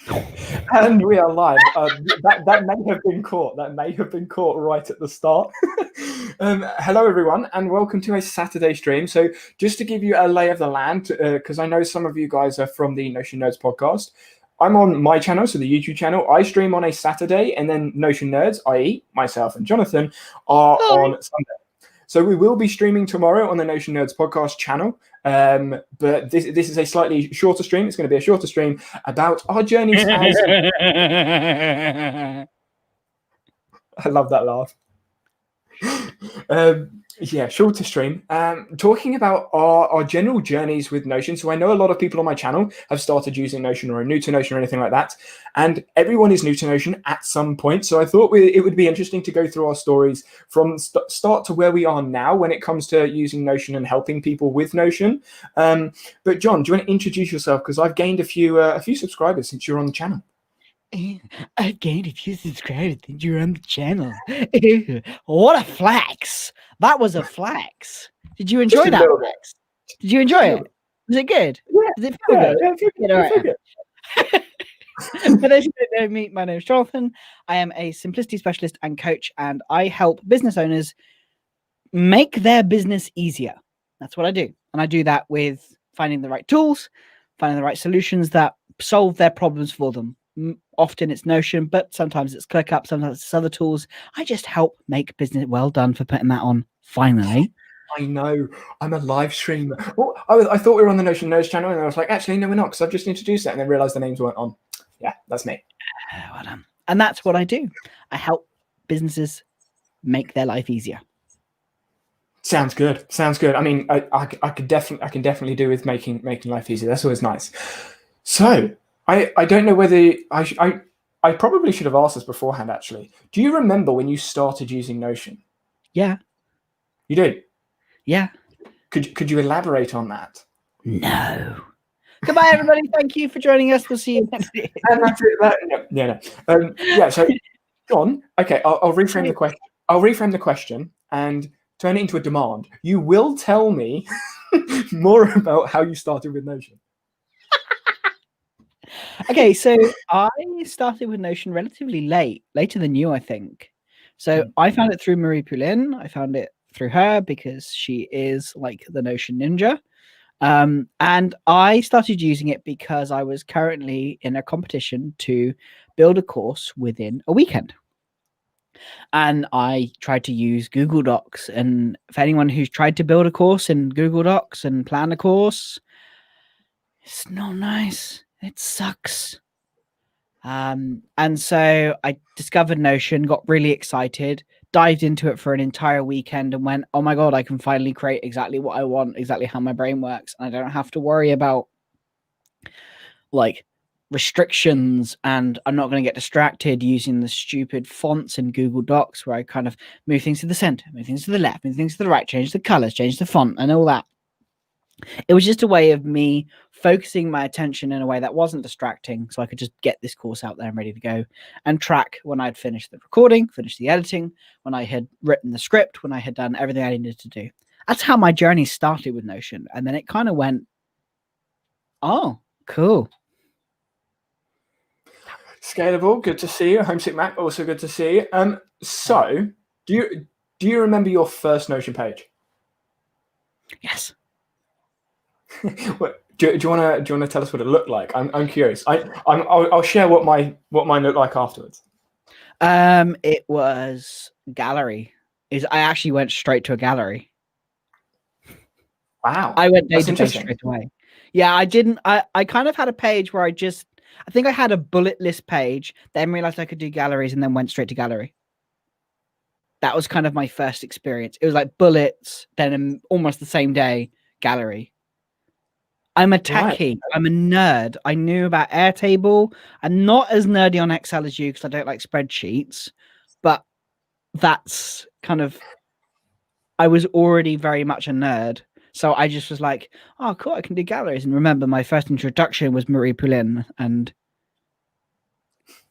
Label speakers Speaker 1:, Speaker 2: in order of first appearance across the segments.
Speaker 1: And we are live. That may have been caught. That may have been caught right at the start. Hello, everyone, and welcome to a Saturday stream. So, just to give you a lay of the land, because I know some of you guys are from the Notion Nerds podcast. I'm on my channel, so the YouTube channel. I stream on a Saturday, and then Notion Nerds, i.e., myself and Jonathan, are on Sunday. So we will be streaming tomorrow on the Notion Nerds podcast channel. But this is a slightly shorter stream. It's going to be a shorter stream about our journeys as... I love that laugh. Shorter stream. Talking about our general journeys with Notion. So I know a lot of people on my channel have started using Notion or are new to Notion or anything like that. And everyone is new to Notion at some point. So I thought it would be interesting to go through our stories from start to where we are now when it comes to using Notion and helping people with Notion. But John, do you want to introduce yourself? Because I've gained a few subscribers since you're on the channel.
Speaker 2: I've gained a few subscribers since you're on the channel. What a flex! That was a flex. Did you enjoy that flex? Did you enjoy it? Was it good?
Speaker 1: Yeah.
Speaker 2: Did it feel good?
Speaker 1: Yeah, good.
Speaker 2: For those who don't know me, my name is Jonathan. I am a simplicity specialist and coach, and I help business owners make their business easier. That's what I do. And I do that with finding the right tools, finding the right solutions that solve their problems for them. Often it's Notion, but sometimes it's ClickUp, sometimes it's other tools. I just help make business. Well done for putting that on, finally.
Speaker 1: I know. I'm a live streamer. Well, I thought we were on the Notion Nerds channel, and I was like, actually, no, we're not, because I've just introduced it, and then realised the names weren't on. Yeah, that's me.
Speaker 2: Well done. And that's what I do. I help businesses make their life easier.
Speaker 1: Sounds good. I mean, I can definitely do with making life easier. That's always nice. So I don't know whether I probably should have asked this beforehand. Actually, do you remember when you started using Notion?
Speaker 2: Yeah.
Speaker 1: You do?
Speaker 2: Yeah.
Speaker 1: Could you elaborate on that?
Speaker 2: No. Goodbye, everybody. Thank you for joining us. We'll see you next week.
Speaker 1: And that's it. So, John, okay, I'll reframe the question. I'll reframe the question and turn it into a demand. You will tell me more about how you started with Notion.
Speaker 2: Okay, so I started with Notion relatively later than you, I think. So I found it through Marie Poulin. I found it through her because she is like the Notion ninja. And I started using it because I was currently in a competition to build a course within a weekend. And I tried to use Google Docs. And for anyone who's tried to build a course in Google Docs and plan a course, it's not nice. It sucks. And so I discovered Notion, got really excited, dived into it for an entire weekend and went, oh my God, I can finally create exactly what I want, exactly how my brain works. And I don't have to worry about like restrictions, and I'm not going to get distracted using the stupid fonts in Google Docs where I kind of move things to the center, move things to the left, move things to the right, change the colors, change the font and all that. It was just a way of me focusing my attention in a way that wasn't distracting, so I could just get this course out there and ready to go and track when I'd finished the recording, finished the editing, when I had written the script, when I had done everything I needed to do. That's how my journey started with Notion. And then it kind of went, oh, cool.
Speaker 1: Scalable, good to see you. Homesick Mac, also good to see you. So, do you remember your first Notion page?
Speaker 2: Yes.
Speaker 1: Do you want to tell us what it looked like? I'm curious. I'll share what mine looked like afterwards.
Speaker 2: It was gallery. I actually went straight to a gallery.
Speaker 1: Wow.
Speaker 2: I went database straight away. Yeah, I didn't. I kind of had a page where I think I had a bullet list page, then realized I could do galleries, and then went straight to gallery. That was kind of my first experience. It was like bullets, then almost the same day, gallery. I'm a techie. Right. I'm a nerd. I knew about Airtable. I'm not as nerdy on Excel as you because I don't like spreadsheets, but that's kind of, I was already very much a nerd. So I just was like, oh, cool, I can do galleries. And remember, my first introduction was Marie Poulin. And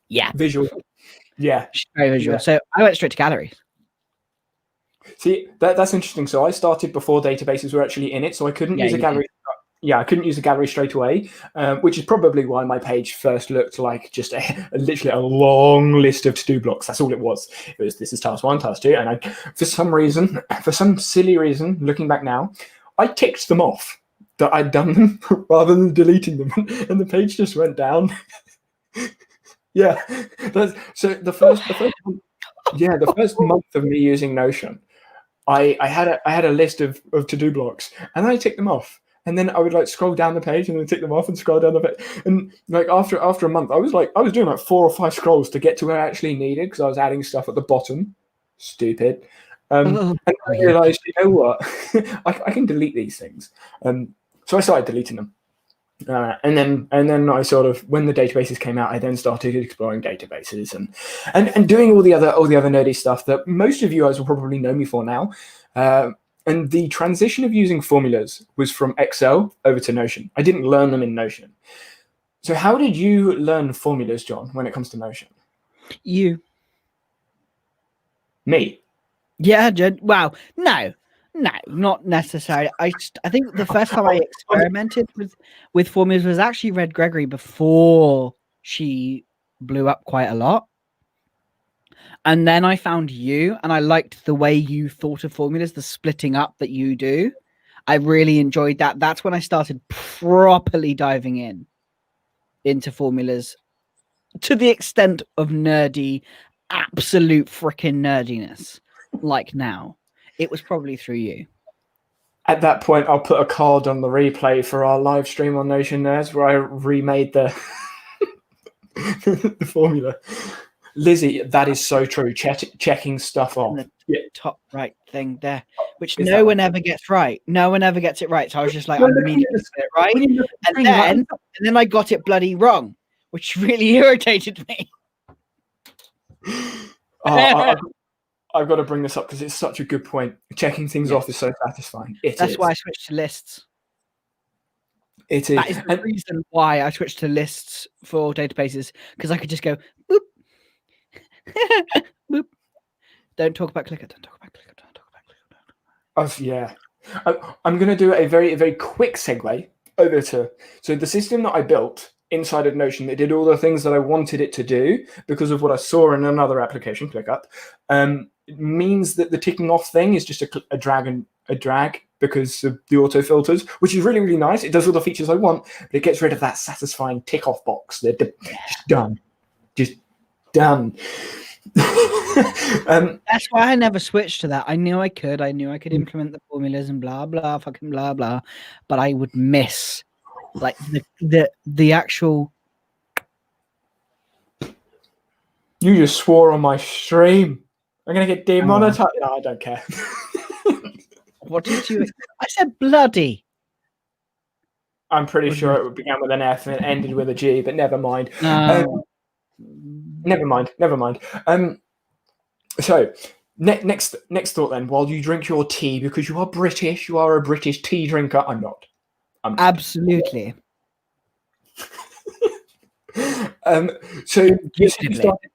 Speaker 2: yeah.
Speaker 1: Visual. Yeah.
Speaker 2: Very visual. Yeah. So I went straight to galleries.
Speaker 1: See, that's interesting. So I started before databases were actually in it. So I couldn't use a gallery. I couldn't use the gallery straight away, which is probably why my page first looked like just literally a long list of to-do blocks. That's all it was. It was, this is task 1, task 2, and for some silly reason, looking back now, I ticked them off that I'd done them rather than deleting them, and the page just went down. Yeah, so the first month of me using Notion, I had a list of to-do blocks, and I ticked them off. And then I would like scroll down the page and then tick them off and scroll down the page. And like after a month, I was doing like 4 or 5 scrolls to get to where I actually needed, because I was adding stuff at the bottom. Stupid. And I realized, you know what, I can delete these things. So I started deleting them. And then I sort of, when the databases came out, I then started exploring databases and doing all the other nerdy stuff that most of you guys will probably know me for now. And the transition of using formulas was from Excel over to Notion. I didn't learn them in Notion. So how did you learn formulas, John, when it comes to Notion?
Speaker 2: You.
Speaker 1: Me?
Speaker 2: Yeah, wow. No, not necessarily. I think the first time I experimented with formulas was actually Red Gregory before she blew up quite a lot. And then I found you, and I liked the way you thought of formulas, the splitting up that you do. I really enjoyed that. That's when I started properly diving into formulas to the extent of nerdy, absolute freaking nerdiness. Like now, it was probably through you.
Speaker 1: At that point, I'll put a card on the replay for our live stream on Notion Nerds where I remade the the formula. Lizzie, that is so true. Checking stuff off.
Speaker 2: The top right thing there, which no one ever gets right. No one ever gets it right. So I was just like, I'm immediately get it right. And then I got it bloody wrong, which really irritated me.
Speaker 1: I've got to bring this up because it's such a good point. Checking things off is so satisfying.
Speaker 2: That's why I switched to lists.
Speaker 1: It is.
Speaker 2: That is the reason why I switched to lists for databases, because I could just go boop. Boop. Don't talk about Clicker. Don't talk about Clicker. Don't talk about Clicker.
Speaker 1: Yeah. I'm going to do a very, very quick segue over to... So the system that I built inside of Notion that did all the things that I wanted it to do because of what I saw in another application, ClickUp, it means that the ticking off thing is just a drag because of the auto filters, which is really, really nice. It does all the features I want, but it gets rid of that satisfying tick off box. They're just done. Just done.
Speaker 2: That's why I never switched to that. I knew I could implement the formulas and blah blah fucking blah blah, but I would miss like the actual.
Speaker 1: You just swore on my stream. I'm gonna get demonetized. No, I don't care.
Speaker 2: What did you? I said bloody.
Speaker 1: I'm pretty sure it began with an F and it ended with a G, but never mind. Never mind. So next thought then. While you drink your tea, because you are British, you are a British tea drinker. I'm not.
Speaker 2: Absolutely.
Speaker 1: So you
Speaker 2: started.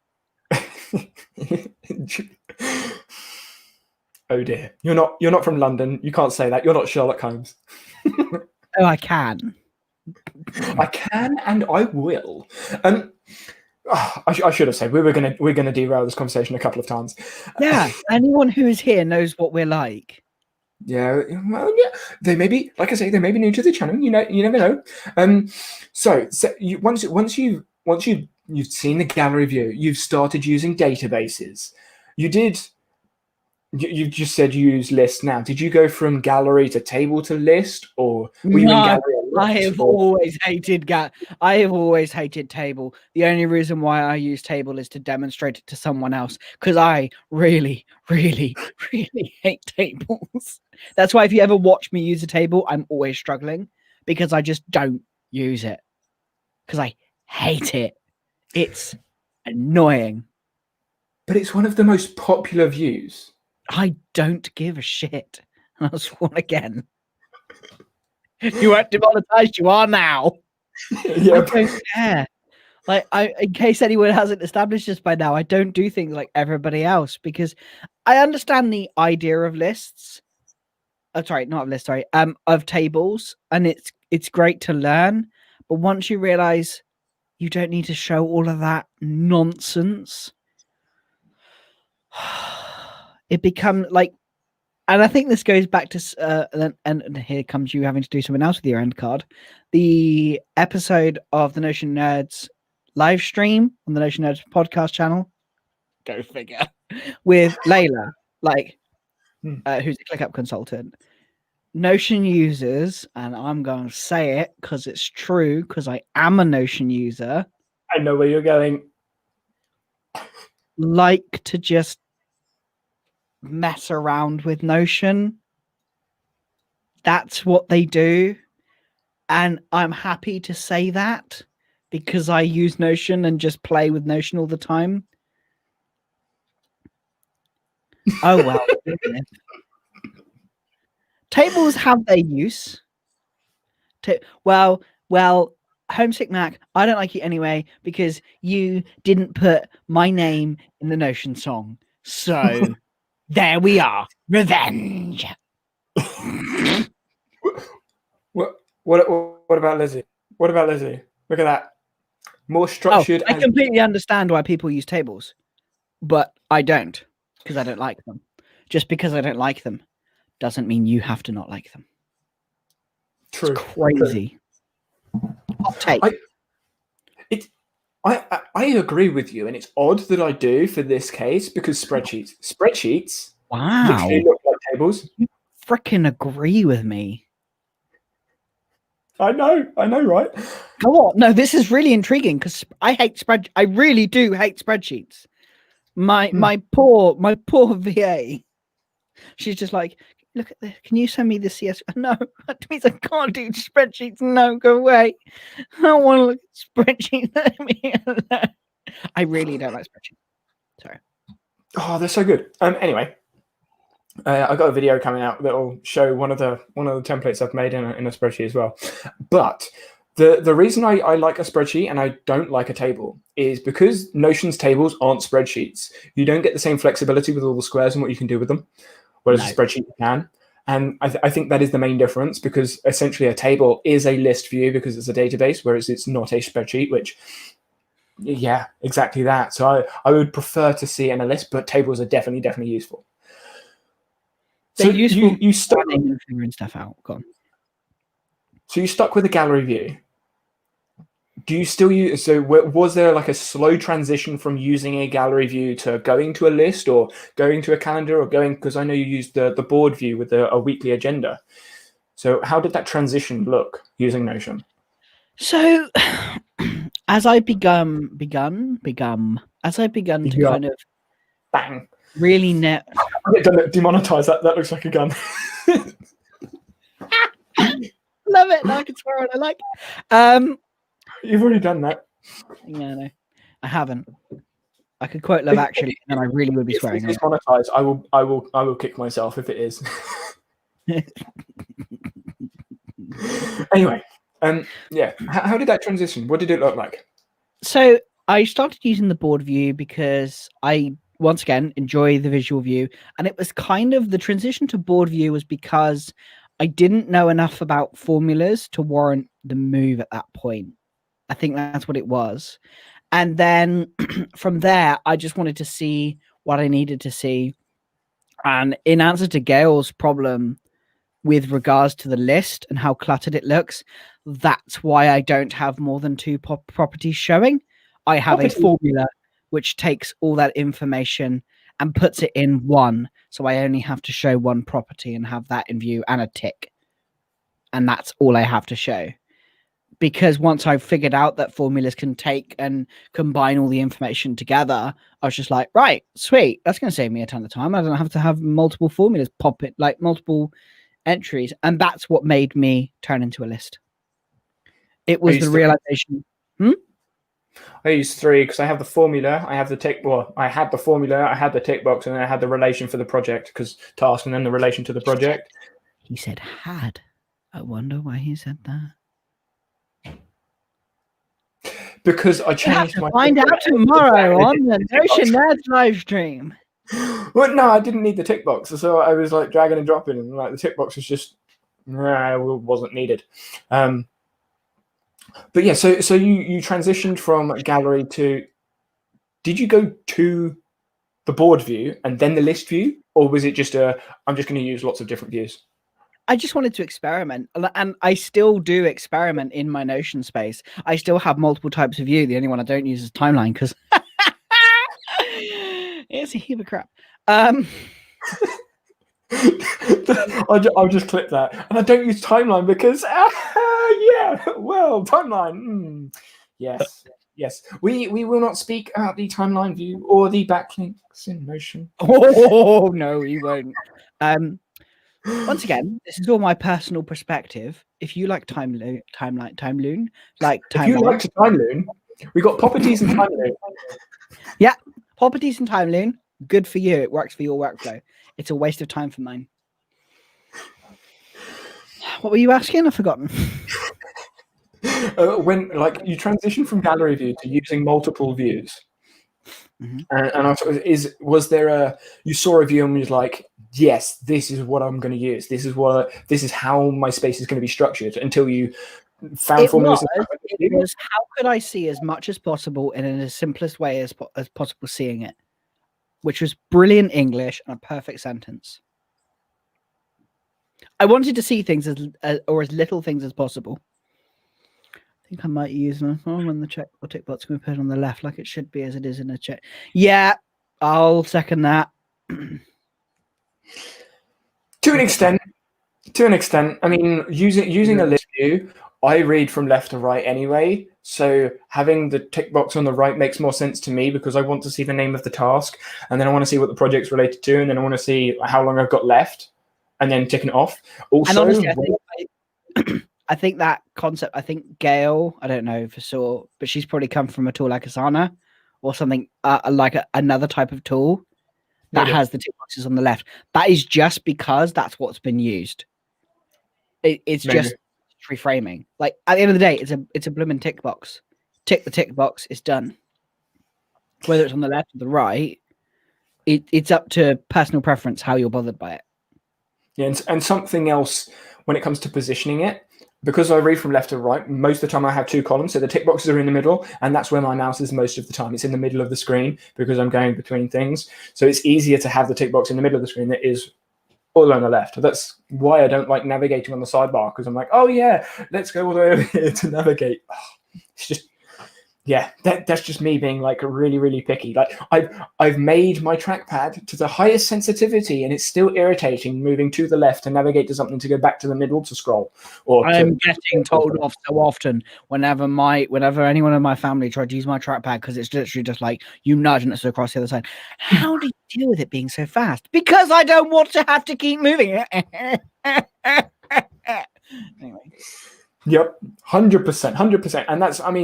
Speaker 1: Oh dear, you're not from London. You can't say that. You're not Sherlock Holmes.
Speaker 2: Oh, I can.
Speaker 1: I can and I will. I should have said we're gonna derail this conversation a couple of times.
Speaker 2: Yeah, anyone who is here knows what we're like.
Speaker 1: Yeah, well, yeah. They may be, like I say, they may be new to the channel. You never know. So once you've seen the gallery view, you've started using databases. You just said you use lists now. Did you go from gallery to table to list, or were you in gallery?
Speaker 2: I have always hated table. The only reason why I use table is to demonstrate it to someone else, because I really, really, really hate tables. That's why if you ever watch me use a table, I'm always struggling because I just don't use it because I hate it. It's annoying.
Speaker 1: But it's one of the most popular views.
Speaker 2: I don't give a shit. And I'll sworn again. You weren't demonetized, you are now.
Speaker 1: Yeah,
Speaker 2: I don't care. Like, in case anyone hasn't established this by now, I don't do things like everybody else because I understand the idea of lists. Of tables, and it's great to learn, but once you realize you don't need to show all of that nonsense, it becomes like, and I think this goes back to and here comes you having to do something else with your end card. The episode of the Notion Nerds live stream on the Notion Nerds podcast channel. Go figure. With Layla, like, who's a ClickUp consultant. Notion users, and I'm going to say it because it's true, because I am a Notion user.
Speaker 1: I know where you're going.
Speaker 2: Like to just mess around with Notion. That's what they do. And I'm happy to say that because I use Notion and just play with Notion all the time. Oh, well. Tables have their use. Well, Homesick Mac, I don't like you anyway because you didn't put my name in the Notion song. So there we are. Revenge.
Speaker 1: What about Lizzie? What about Lizzie? Look at that. More structured.
Speaker 2: I completely understand why people use tables, but I don't because I don't like them. Just because I don't like them doesn't mean you have to not like them.
Speaker 1: True.
Speaker 2: It's crazy. Hot take.
Speaker 1: I agree with you, and it's odd that I do for this case because spreadsheets
Speaker 2: Wow.
Speaker 1: literally look like tables.
Speaker 2: You freaking agree with me.
Speaker 1: I know, right?
Speaker 2: Go on. No, this is really intriguing because I really do hate spreadsheets. My poor VA. She's just like, look at this. Can you send me the CS? No, that means I can't do spreadsheets. No, go away. I don't want to look at spreadsheets. Let me alone. I really don't like spreadsheets. Sorry.
Speaker 1: Oh, they're so good. Anyway, I got a video coming out that will show one of the templates I've made in a spreadsheet as well. But the reason I like a spreadsheet and I don't like a table is because Notion's tables aren't spreadsheets. You don't get the same flexibility with all the squares and what you can do with them, whereas a spreadsheet you can. And I think that is the main difference because essentially a table is a list view because it's a database, whereas it's not a spreadsheet, which, yeah, exactly that. So I would prefer to see it in a list, but tables are definitely useful.
Speaker 2: They're useful.
Speaker 1: You stuck
Speaker 2: and figuring stuff out. Go on.
Speaker 1: So you stuck with the gallery view. Do you still use? So was there like a slow transition from using a gallery view to going to a list or going to a calendar or going? Because I know you used the board view with a weekly agenda. So how did that transition look using Notion?
Speaker 2: So as I begun to kind of
Speaker 1: bang
Speaker 2: really
Speaker 1: demonetize that. That looks like a gun.
Speaker 2: Love it. Now I can swear what I like.
Speaker 1: You've already done that.
Speaker 2: Yeah, no, I haven't. I could quote Love Actually, and I really would be swearing.
Speaker 1: If it's monetized, I will kick myself if it is. Anyway, yeah. How did that transition? What did it look like?
Speaker 2: So I started using the board view because I once again enjoy the visual view, and it was kind of the transition to board view was because I didn't know enough about formulas to warrant the move at that point. I think that's what it was. And then from there, I just wanted to see what I needed to see. And in answer to Gail's problem with regards to the list and how cluttered it looks, that's why I don't have more than 2 properties showing. I have a formula which takes all that information and puts it in one. So I only have to show one property and have that in view and a tick. And that's all I have to show. Because once I figured out that formulas can take and combine all the information together, I was just like, right, sweet. That's going to save me a ton of time. I don't have to have multiple formulas pop it, like multiple entries. And that's what made me turn into a list. It was the realization.
Speaker 1: I use 3 because I have the formula, I have the tick. Well, I had the formula, I had the tick box, and then I had the relation for the project because task, and then the relation to the project.
Speaker 2: He said had. I wonder why he said that.
Speaker 1: Because I changed my.
Speaker 2: Find out tomorrow on the Notion Nerds live stream.
Speaker 1: Well, no, I didn't need the tick box, so I was like dragging and dropping, and like the tick box was just wasn't needed. But yeah, so you transitioned from gallery to. Did you go to the board view and then the list view, or was it just I'm just going to use lots of different views?
Speaker 2: I just wanted to experiment, and I still do experiment in my Notion space. I still have multiple types of view. The only one I don't use is timeline because it's a heap of crap.
Speaker 1: I'll just clip that, and I don't use timeline because timeline. Yes. Yes, we will not speak about the timeline view or the backlinks in Notion.
Speaker 2: Oh no, we won't. Once again, this is all my personal perspective. If you like timeline, like
Speaker 1: if you like to Timeloon, we got properties and Timeloon.
Speaker 2: Yeah, properties and Timeloon, good for you. It works for your workflow. It's a waste of time for mine. What were you asking? I've forgotten.
Speaker 1: When you transition from gallery view to using multiple views, and I thought, was there you saw a view and was like, yes, this is what I'm going to use. This is how my space is going to be structured until you found formulas.
Speaker 2: It was how could I see as much as possible and in the simplest way as possible seeing it, which was brilliant English and a perfect sentence. I wanted to see things as little things as possible. I think I might use when the check or tick box can be put on the left like it should be as it is in a check. Yeah, I'll second that.
Speaker 1: To an extent. I mean, using a list view, I read from left to right anyway. So having the tick box on the right makes more sense to me because I want to see the name of the task, and then I want to see what the project's related to, and then I want to see how long I've got left, and then ticking it off. Also,
Speaker 2: and honestly, I think that concept. I think Gail, I don't know for sure, but she's probably come from a tool like Asana or something like another type of tool that has the tick boxes on the left. That is just because that's what's been used. It's just reframing. Like at the end of the day, it's a blooming tick box. Tick the tick box, it's done. Whether it's on the left or the right, it's up to personal preference how you're bothered by it.
Speaker 1: Yeah, and something else when it comes to positioning it, because I read from left to right, most of the time I have two columns, so the tick boxes are in the middle, and that's where my mouse is most of the time. It's in the middle of the screen because I'm going between things. So it's easier to have the tick box in the middle of the screen that is all on the left. That's why I don't like navigating on the sidebar, because I'm like, oh yeah, let's go all the way over here to navigate. It's just, yeah, that's just me being like really, really picky. Like I've made my trackpad to the highest sensitivity, and it's still irritating moving to the left to navigate to something to go back to the middle to scroll. Or
Speaker 2: I'm getting told off so often whenever anyone in my family tried to use my trackpad because it's literally just like you nudge and it's across the other side. How do you deal with it being so fast? Because I don't want to have to keep moving it. Anyway.
Speaker 1: Yep, 100%. And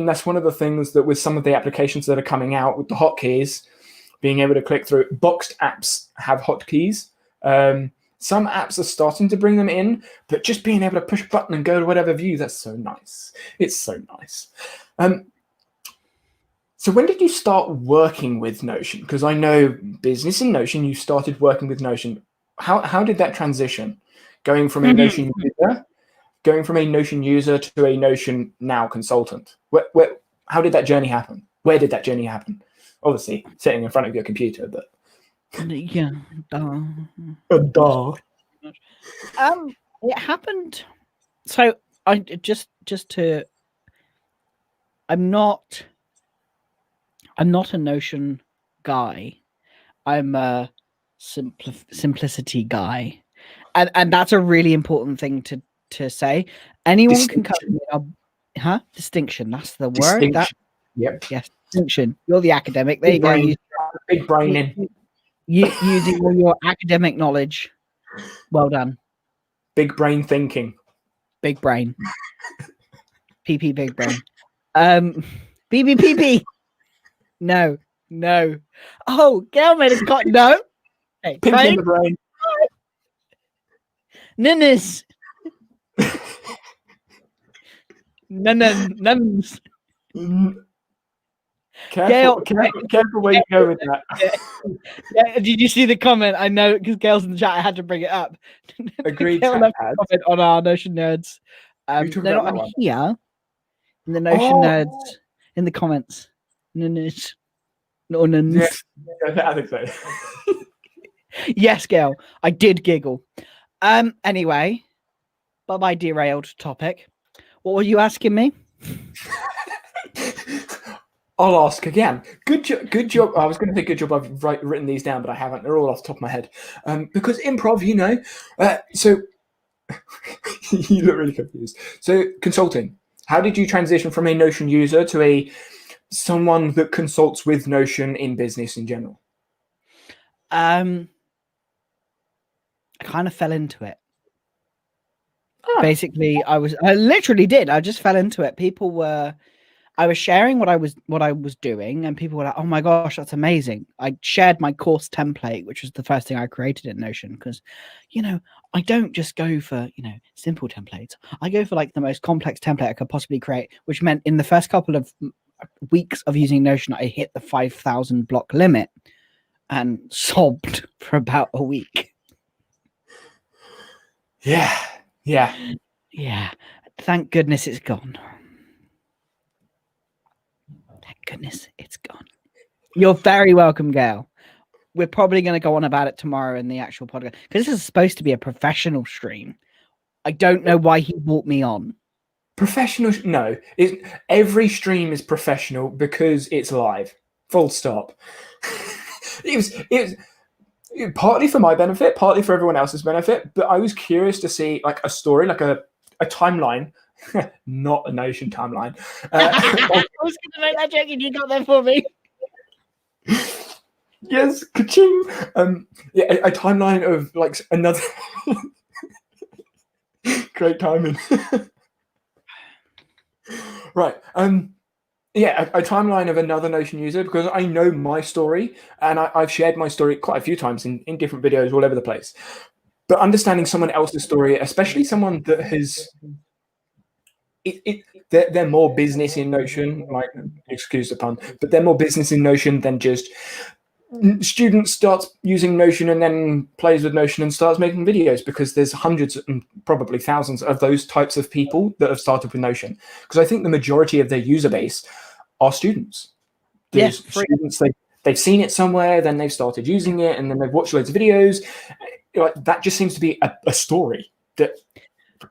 Speaker 1: that's one of the things that with some of the applications that are coming out with the hotkeys, being able to click through. Boxed apps have hotkeys. Some apps are starting to bring them in, but just being able to push a button and go to whatever view, that's so nice. It's so nice. So when did you start working with Notion? Because I know business in Notion, you started working with Notion. How did that transition? Going from a Notion user to a Notion now consultant. How did that journey happen? Where did that journey happen? Obviously, sitting in front of your computer, but
Speaker 2: yeah, it happened. So I I'm not a Notion guy. I'm a simplicity guy, and that's a really important thing to say. Anyone can come. Distinction. That's the word.
Speaker 1: Yep.
Speaker 2: Yes, distinction. You're the academic. There you go.
Speaker 1: Big brain in.
Speaker 2: Using all your academic knowledge. Well done.
Speaker 1: Big brain thinking.
Speaker 2: Big brain. PP big brain. BBPP. No. Oh, Gail made a cut. No. Hey,
Speaker 1: Pink in the brain.
Speaker 2: Nuns. Nuns.
Speaker 1: Careful where you go with that.
Speaker 2: Yeah, did you see the comment? I know because Gail's in the chat. I had to bring it up.
Speaker 1: Agreed.
Speaker 2: Gail left a comment on our Notion Nerds.
Speaker 1: You talking
Speaker 2: They're
Speaker 1: about
Speaker 2: not
Speaker 1: that
Speaker 2: on
Speaker 1: one?
Speaker 2: here. In the Notion Nerds in the comments. Nuns. No nuns.
Speaker 1: Yeah, I think so.
Speaker 2: Yes, Gail. I did giggle. Anyway, bye-bye derailed topic. What were you asking me?
Speaker 1: I'll ask again. Good job. I was going to say good job. I've written these down, but I haven't. They're all off the top of my head. Because improv, you know. So you look really confused. So consulting. How did you transition from a Notion user to someone that consults with Notion in business in general?
Speaker 2: I kind of fell into it. Basically, I literally did. I just fell into it. I was sharing what I was doing, and people were like, "Oh my gosh, that's amazing!" I shared my course template, which was the first thing I created in Notion, because, I don't just go for simple templates. I go for like the most complex template I could possibly create, which meant in the first couple of weeks of using Notion, I hit the 5,000 block limit and sobbed for about a week.
Speaker 1: Yeah.
Speaker 2: Thank goodness it's gone. Thank goodness it's gone. You're very welcome, Gail. We're probably going to go on about it tomorrow in the actual podcast, because this is supposed to be a professional stream. I don't know why he brought me on.
Speaker 1: Professional? No. Every stream is professional because it's live. Full stop. It was partly for my benefit, partly for everyone else's benefit, but I was curious to see like a story, like a timeline, not a Notion timeline.
Speaker 2: I was going to make that joke and you got there for me.
Speaker 1: Yes, ka-ching. A timeline of like another great timing. Right. A timeline of another Notion user, because I know my story, and I've shared my story quite a few times in different videos all over the place. But understanding someone else's story, especially someone that has they're more business in Notion, like, excuse the pun, but they're more business in Notion than just student starts using Notion and then plays with Notion and starts making videos, because there's hundreds and probably thousands of those types of people that have started with Notion. Because I think the majority of their user base are students. There's students, they've seen it somewhere, then they've started using it, and then they've watched loads of videos. Like, that just seems to be a story that.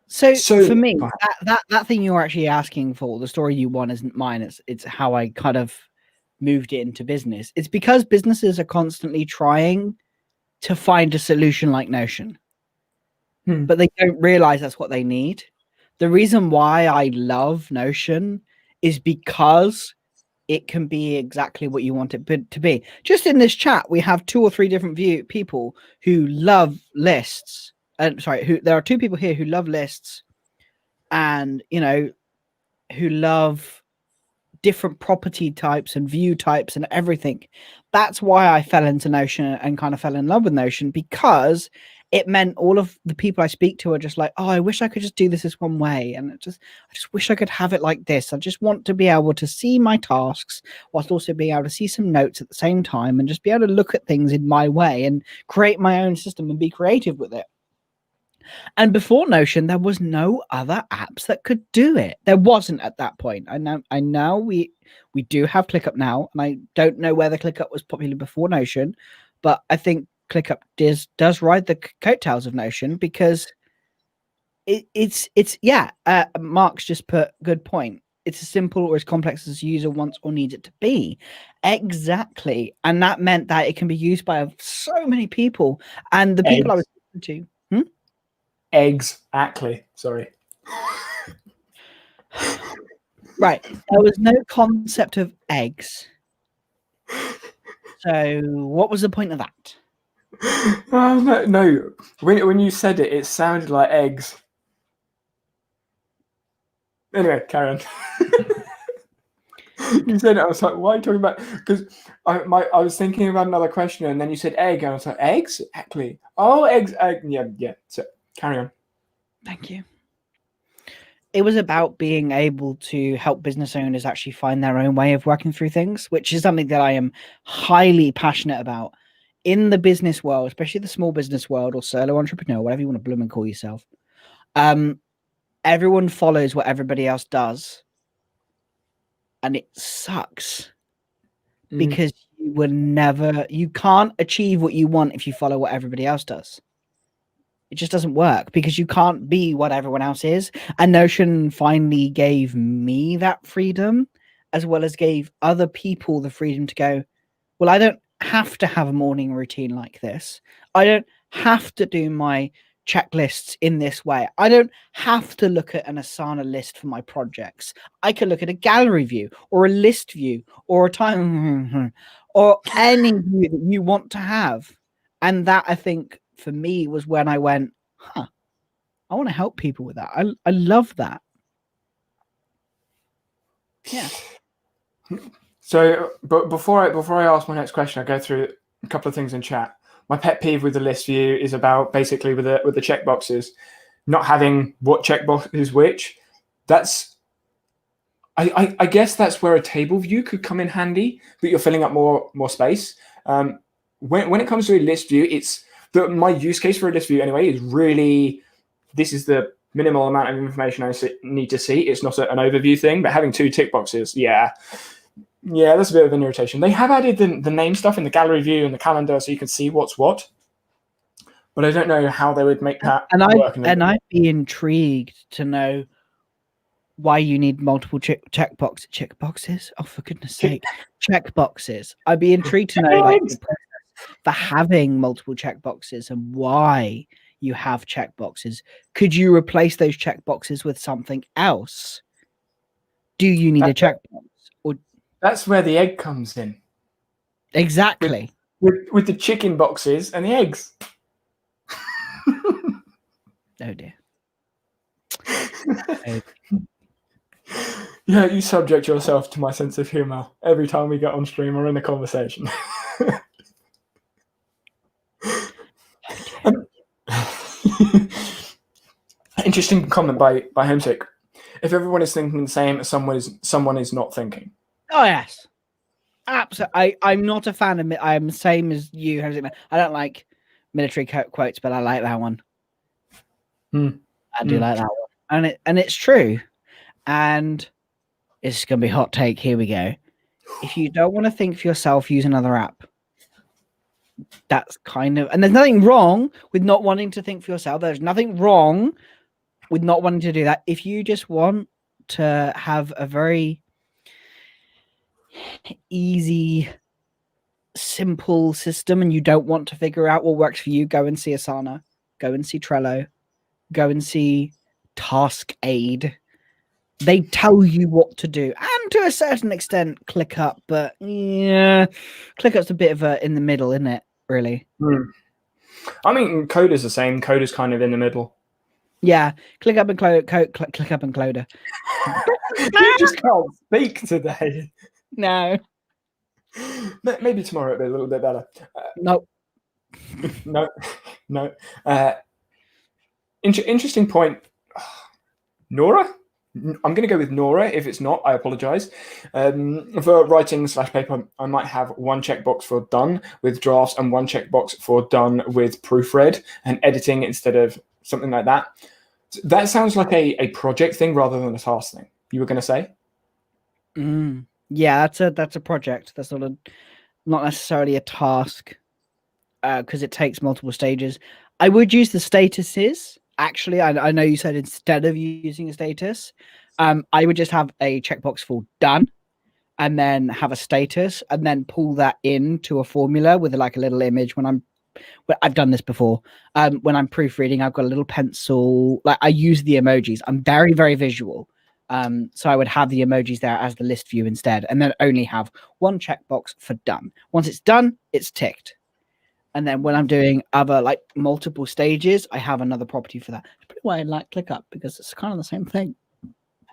Speaker 2: So for me, that thing you're actually asking for, the story you want, isn't mine. It's how I kind of moved it into business. It's because businesses are constantly trying to find a solution like Notion, but they don't realize that's what they need. The reason why I love Notion is because it can be exactly what you want it to be. Just in this chat, we have 2 or 3 different people who love lists. There are 2 people here who love lists, and who love different property types and view types and everything. That's why I fell into Notion and kind of fell in love with Notion, because it meant all of the people I speak to are just like, oh, I wish I could just do this one way. And I just wish I could have it like this. I just want to be able to see my tasks whilst also being able to see some notes at the same time, and just be able to look at things in my way and create my own system and be creative with it. And before Notion, there was no other apps that could do it. There wasn't at that point. I know we do have ClickUp now, and I don't know whether ClickUp was popular before Notion, but I think ClickUp does ride the coattails of Notion, because it's Mark's just put good point. It's as simple or as complex as the user wants or needs it to be. Exactly. And that meant that it can be used by so many people. And the people I was talking to.
Speaker 1: Exactly. Sorry.
Speaker 2: Right. There was no concept of eggs. So what was the point of that?
Speaker 1: No. When you said it, it sounded like eggs. Anyway, carry on. You said it, I was like, why are you talking about? Because I was thinking about another question, and then you said egg, and I was like, eggs? Exactly. Oh, eggs. Yeah. So carry on.
Speaker 2: Thank you. it was about being able to help business owners actually find their own way of working through things, which is something that I am highly passionate about in the business world, especially the small business world or solo entrepreneur, whatever you want to bloom and call yourself. Everyone follows what everybody else does, and it sucks because you can't achieve what you want if you follow what everybody else does. It just doesn't work because you can't be what everyone else is. And Notion finally gave me that freedom, as well as gave other people the freedom to go, well, I don't have to have a morning routine like this. I don't have to do my checklists in this way. I don't have to look at an Asana list for my projects. I can look at a gallery view or a list view or a time or any view that you want to have. And that, I think, for me, was when I went, I want to help people with that. I love that. Yeah.
Speaker 1: So, but before I ask my next question, I go through a couple of things in chat. My pet peeve with the list view is about basically with the checkboxes, not having what checkbox is which. That's I guess that's where a table view could come in handy, but you're filling up more space. When it comes to a list view, it's my use case for a list view anyway is really, this is the minimal amount of information I need to see. It's not an overview thing, but having two tick boxes, yeah, that's a bit of an irritation. They have added the name stuff in the gallery view and the calendar so you can see what's what, but I don't know how they would make that work.
Speaker 2: And I'd be intrigued to know why you need multiple checkboxes. Oh, for goodness sake, checkboxes. I'd be intrigued to know like the process for having multiple checkboxes and why you have checkboxes. Could you replace those checkboxes with something else? Do you need a checkbox? Or
Speaker 1: that's where the egg comes in.
Speaker 2: Exactly.
Speaker 1: With the chicken boxes and the eggs.
Speaker 2: Oh dear.
Speaker 1: Yeah, you subject yourself to my sense of humor every time we get on stream or in a conversation. Interesting comment by Homesick. If everyone is thinking the same, someone is not thinking.
Speaker 2: Oh yes, absolutely. I'm not a fan of it. I'm the same as you, Homesick. I don't like military quotes, but I like that one. I do like that one, and it's true. And it's gonna be hot take. Here we go. If you don't want to think for yourself, use another app. That's kind of, and there's nothing wrong with not wanting to think for yourself. There's nothing wrong with not wanting to do that. If you just want to have a very easy, simple system and you don't want to figure out what works for you, go and see Asana, go and see Trello, go and see Task Aid. They tell you what to do, and to a certain extent, ClickUp. But yeah, ClickUp's a bit of a in the middle, isn't it? Really.
Speaker 1: I mean, Coda's the same. Coda's kind of in the middle.
Speaker 2: Yeah, ClickUp and ClickUp and Cloda.
Speaker 1: You just can't speak today.
Speaker 2: No.
Speaker 1: Maybe tomorrow it'll be a little bit better.
Speaker 2: No.
Speaker 1: No. Interesting point. Nora? I'm going to go with Nora. If it's not, I apologize. For writing / paper, I might have one checkbox for done with drafts and one checkbox for done with proofread and editing instead of something like that. That sounds like a project thing rather than a task thing. You were going to say?
Speaker 2: Yeah, that's a project. That's not necessarily a task because it takes multiple stages. I would use the statuses. Actually, I know you said instead of using a status, I would just have a checkbox for done and then have a status and then pull that into a formula with like a little image I've done this before. When I'm proofreading, I've got a little pencil. Like I use the emojis. I'm very, very visual. So I would have the emojis there as the list view instead, and then only have one checkbox for done. Once it's done, it's ticked. And then when I'm doing other like multiple stages, I have another property for that. That's pretty why I like ClickUp, because it's kind of the same thing.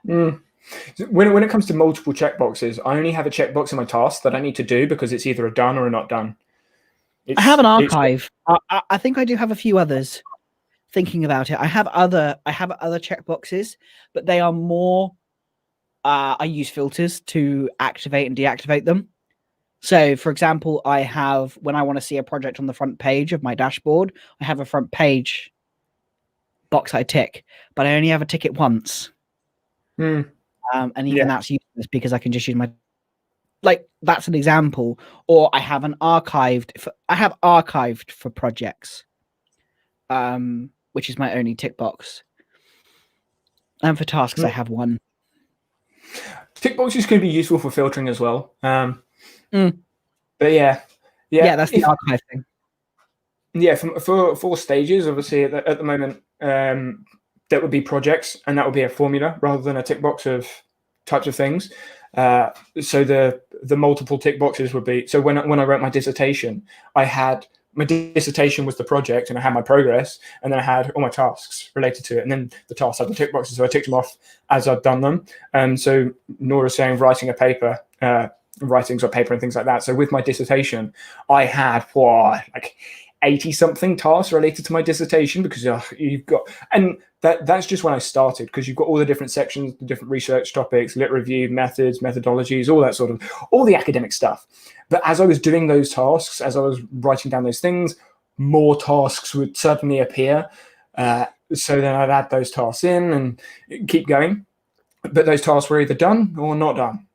Speaker 1: When it comes to multiple checkboxes, I only have a checkbox in my task that I need to do because it's either a done or a not done.
Speaker 2: I have an archive. I think I do have a few others thinking about it, I have other checkboxes, but they are more. I use filters to activate and deactivate them. So, for example, I have, when I want to see a project on the front page of my dashboard, I have a front page box I tick, but I only ever tick it once. And even that's useless because I can just use my, like, that's an example. Or I have archived for projects, which is my only tick box. And for tasks, I have one.
Speaker 1: Tick boxes can be useful for filtering as well. But yeah,
Speaker 2: that's the archive thing.
Speaker 1: Yeah, for stages, obviously at the moment, that would be projects, and that would be a formula rather than a tick box of types of things. So the multiple tick boxes would be, so when I wrote my dissertation, my dissertation was the project, and I had my progress, and then I had all my tasks related to it, and then the tasks had the tick boxes, so I ticked them off as I'd done them. So Nora's saying writing a paper, writings or paper and things like that. So with my dissertation, I had like 80 something tasks related to my dissertation, because you've got, and that's just when I started, because you've got all the different sections, the different research topics, lit review, methods, methodologies, all that sort of, all the academic stuff. But as I was doing those tasks, as I was writing down those things, more tasks would suddenly appear. So then I'd add those tasks in and keep going. But those tasks were either done or not done.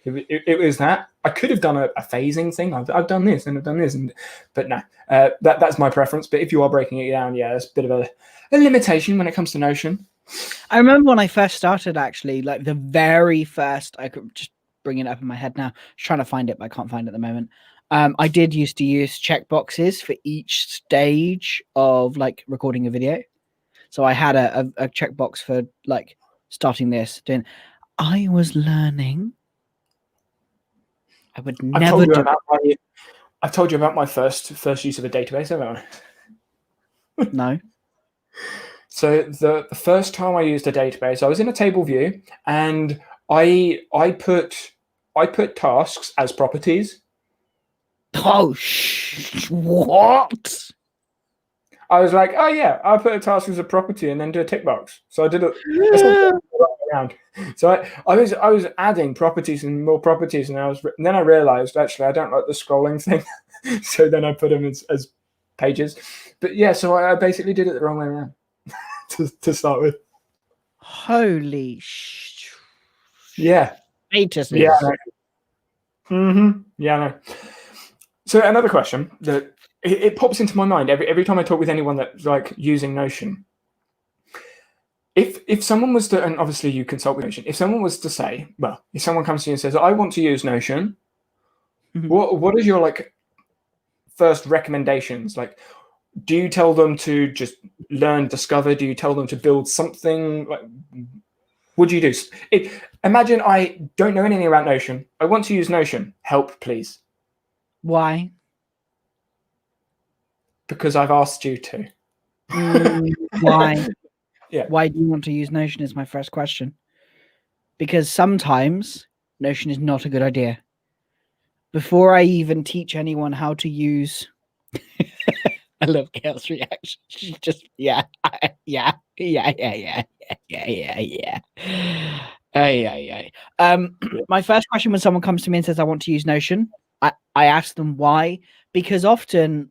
Speaker 1: It was that. I could have done a phasing thing. I've done this and I've done this, but no, that's my preference. But if you are breaking it down, yeah, it's a bit of a limitation when it comes to Notion.
Speaker 2: I remember when I first started, actually, like the very first, I could just bring it up in my head now. I was trying to find it, but I can't find it at the moment. I did used to use checkboxes for each stage of like recording a video. So I had a checkbox for like starting this, doing. I was learning. I would never do.
Speaker 1: I've told you about my first use of a database, haven't I?
Speaker 2: No.
Speaker 1: So the first time I used a database, I was in a table view, and I put tasks as properties.
Speaker 2: Oh, what?
Speaker 1: I was like, oh yeah, I'll put a task as a property and then do a tick box. So I did it around. So I was adding properties and more properties, and then I realized actually I don't like the scrolling thing. So then I put them as pages. But yeah, so I basically did it the wrong way around to start with.
Speaker 2: Holy
Speaker 1: yeah.
Speaker 2: Status.
Speaker 1: Yeah. Yeah. No. So another question that it pops into my mind every time I talk with anyone that's like using Notion. If someone was to, and obviously you consult with Notion, if someone was to say, well, if someone comes to you and says, I want to use Notion, what is your like first recommendations? Like, do you tell them to just learn, discover? Do you tell them to build something? Like, what do you do? Imagine I don't know anything about Notion. I want to use Notion. Help, please.
Speaker 2: Why?
Speaker 1: Because I've asked you to.
Speaker 2: Why?
Speaker 1: Yeah.
Speaker 2: Why do you want to use Notion is my first question. Because sometimes Notion is not a good idea. Before I even teach anyone how to use... I love Gail's reaction. She's just, yeah. My first question when someone comes to me and says, I want to use Notion, I ask them why. Because often,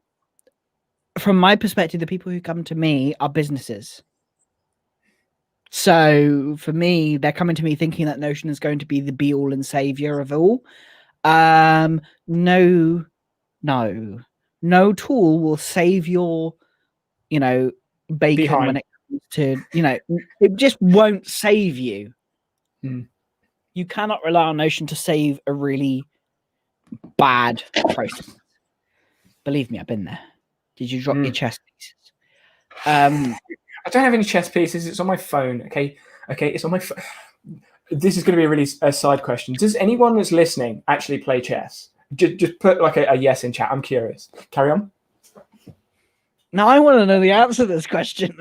Speaker 2: from my perspective, the people who come to me are businesses. So for me, they're coming to me thinking that Notion is going to be the be all and savior of all. No tool will save your, bacon
Speaker 1: Behind.
Speaker 2: when it comes to, it just won't save you. You cannot rely on Notion to save a really bad process. Believe me, I've been there. Did you drop your chess pieces?
Speaker 1: I don't have any chess pieces. It's on my phone. Okay, it's on my phone. This is going to be a really side question. Does anyone that's listening actually play chess? Just put like a yes in chat. I'm curious. Carry on.
Speaker 2: Now I want to know the answer to this question.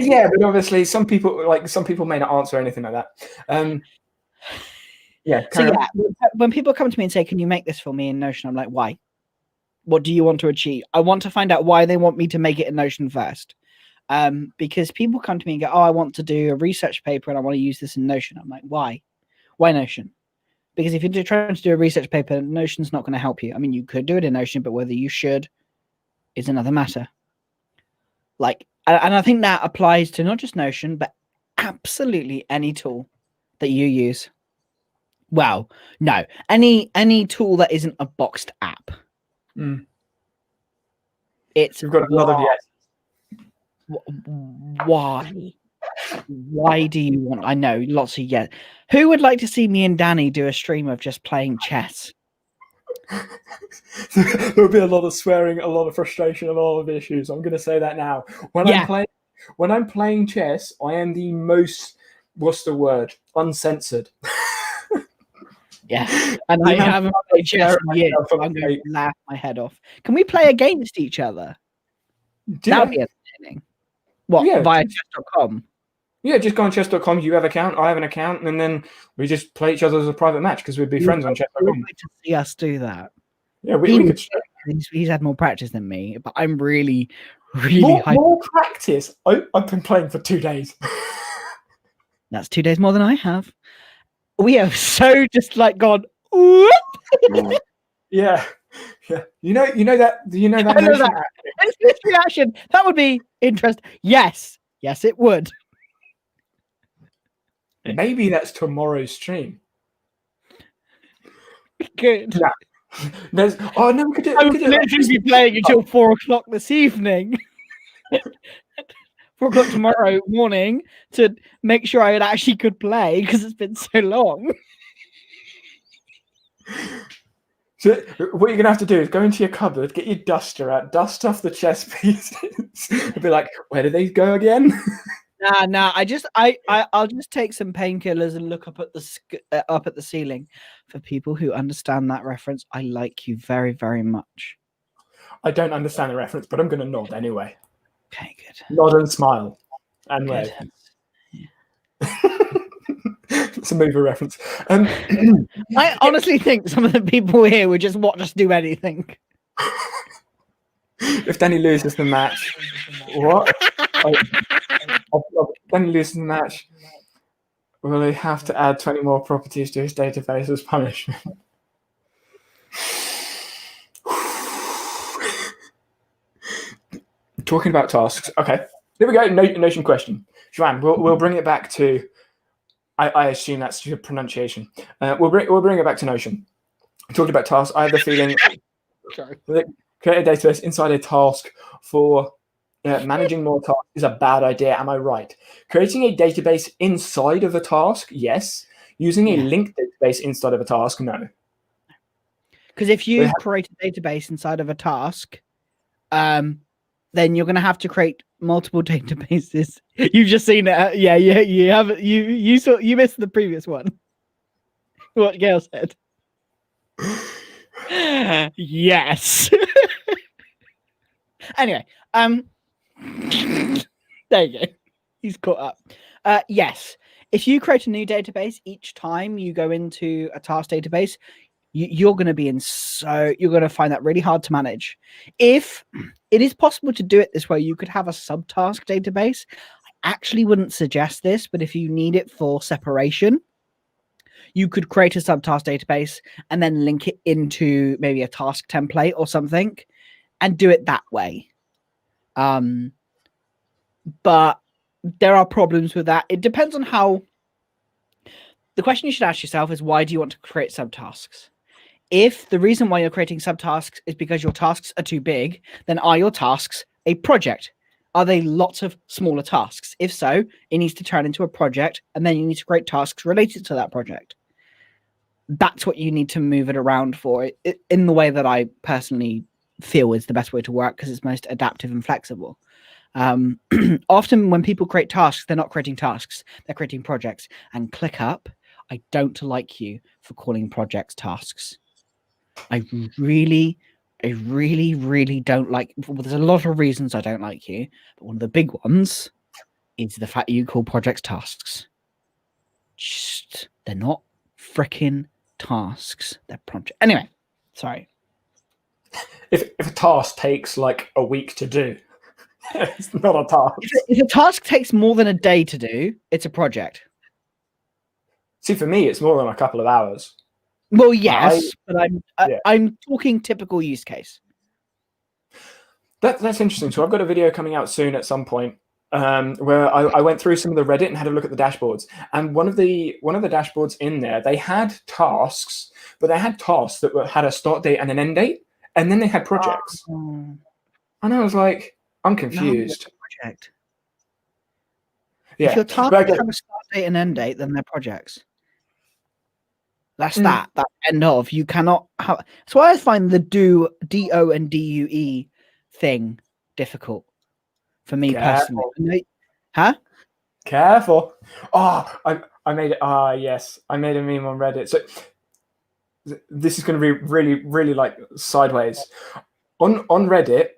Speaker 1: Yeah, but obviously some people may not answer anything like that.
Speaker 2: When people come to me and say, "Can you make this for me in Notion?" I'm like, "Why? What do you want to achieve?" I want to find out why they want me to make it in Notion first. Because people come to me and go, "Oh, I want to do a research paper and I want to use this in Notion." I'm like, "Why? Why Notion?" Because if you're trying to do a research paper, Notion's not going to help you. I mean, you could do it in Notion, but whether you should is another matter. Like, and I think that applies to not just Notion, but absolutely any tool that you use. Well, no, any tool that isn't a boxed app. It's
Speaker 1: You've got a lot of yes.
Speaker 2: Why do you want? I know lots of yes. Who would like to see me and Danny do a stream of just playing chess?
Speaker 1: There'll be a lot of swearing, a lot of frustration, a lot of issues. I'm going to say that now. When I'm playing chess, I am the most, what's the word? Uncensored.
Speaker 2: Yeah, and I haven't played chess in years. So I'm going to laugh my head off. Can we play against each other? That would be entertaining. What, via chess.com?
Speaker 1: Yeah, just go on chess.com. You have an account, I have an account, and then we just play each other as a private match because we'd be friends on chess.com.
Speaker 2: To see us do that.
Speaker 1: Yeah, we could.
Speaker 2: He's had more practice than me, but I'm really
Speaker 1: more practice. I've been playing for 2 days.
Speaker 2: That's 2 days more than I have. We have so just like gone. Whoop.
Speaker 1: Yeah. You know that. I know that.
Speaker 2: This reaction. That would be interesting. Yes, it would.
Speaker 1: Maybe that's tomorrow's stream.
Speaker 2: Good.
Speaker 1: Yeah. We could do.
Speaker 2: I would literally be playing until 4 o'clock this evening. 4 o'clock tomorrow morning to make sure I actually could play because it's been so long.
Speaker 1: So what you're gonna have to do is go into your cupboard, get your duster out, dust off the chess pieces, and be like, "Where do they go again?"
Speaker 2: Nah. I'll just take some painkillers and look up at the ceiling. For people who understand that reference, I like you very, very much.
Speaker 1: I don't understand the reference, but I'm going to nod anyway.
Speaker 2: Okay, good.
Speaker 1: Nod and smile and wave. It's a movie reference.
Speaker 2: I honestly think some of the people here would just watch us do anything.
Speaker 1: If Danny loses the match, what? Danny loses the match. Will he have to add 20 more properties to his database as punishment? Talking about tasks. Okay, here we go. Notion question. Joanne, we'll bring it back to. I assume that's your pronunciation. We'll bring it back to Notion. Talking about tasks, I have the feeling that create a database inside a task for managing more tasks is a bad idea. Am I right? Creating a database inside of a task, yes. Using a linked database inside of a task, no.
Speaker 2: Because if you create a database inside of a task, then you're going to have to create multiple databases. You've just seen it. You have you missed the previous one. What Gail said. Yes. Anyway, there you go. He's caught up. Yes. If you create a new database each time you go into a task database, you're going to be you're going to find that really hard to manage. If it is possible to do it this way, you could have a subtask database. I actually wouldn't suggest this, but if you need it for separation, you could create a subtask database and then link it into maybe a task template or something and do it that way. But there are problems with that. It depends on how. The question you should ask yourself is, why do you want to create subtasks? If the reason why you're creating subtasks is because your tasks are too big, then are your tasks a project? Are they lots of smaller tasks? If so, it needs to turn into a project, and then you need to create tasks related to that project. That's what you need to move it around for, in the way that I personally feel is the best way to work, because it's most adaptive and flexible. Often when people create tasks, they're not creating tasks, they're creating projects. And ClickUp, I don't like you for calling projects tasks. I really don't like. Well, there's a lot of reasons I don't like you, but one of the big ones is the fact you call projects tasks. Just, they're not freaking tasks. They're projects. Anyway, sorry.
Speaker 1: If a task takes like a week to do, It's not a task.
Speaker 2: If a task takes more than a day to do, it's a project.
Speaker 1: See, for me, it's more than a couple of hours.
Speaker 2: Well, yes, but I'm talking typical use case.
Speaker 1: That's interesting. So I've got a video coming out soon at some point where I went through some of the Reddit and had a look at the dashboards. And one of the dashboards in there, they had tasks, but they had tasks that had a start date and an end date, and then they had projects. And I was like, I'm confused.
Speaker 2: Project.
Speaker 1: Yeah.
Speaker 2: If your tasks have a start date and end date, then they're projects. That's that end of. You cannot have. That's why I find the DO and DUE thing difficult for me personally. Huh?
Speaker 1: Careful. Oh, I made it. Yes, I made a meme on Reddit. So this is going to be really, really like sideways. On Reddit,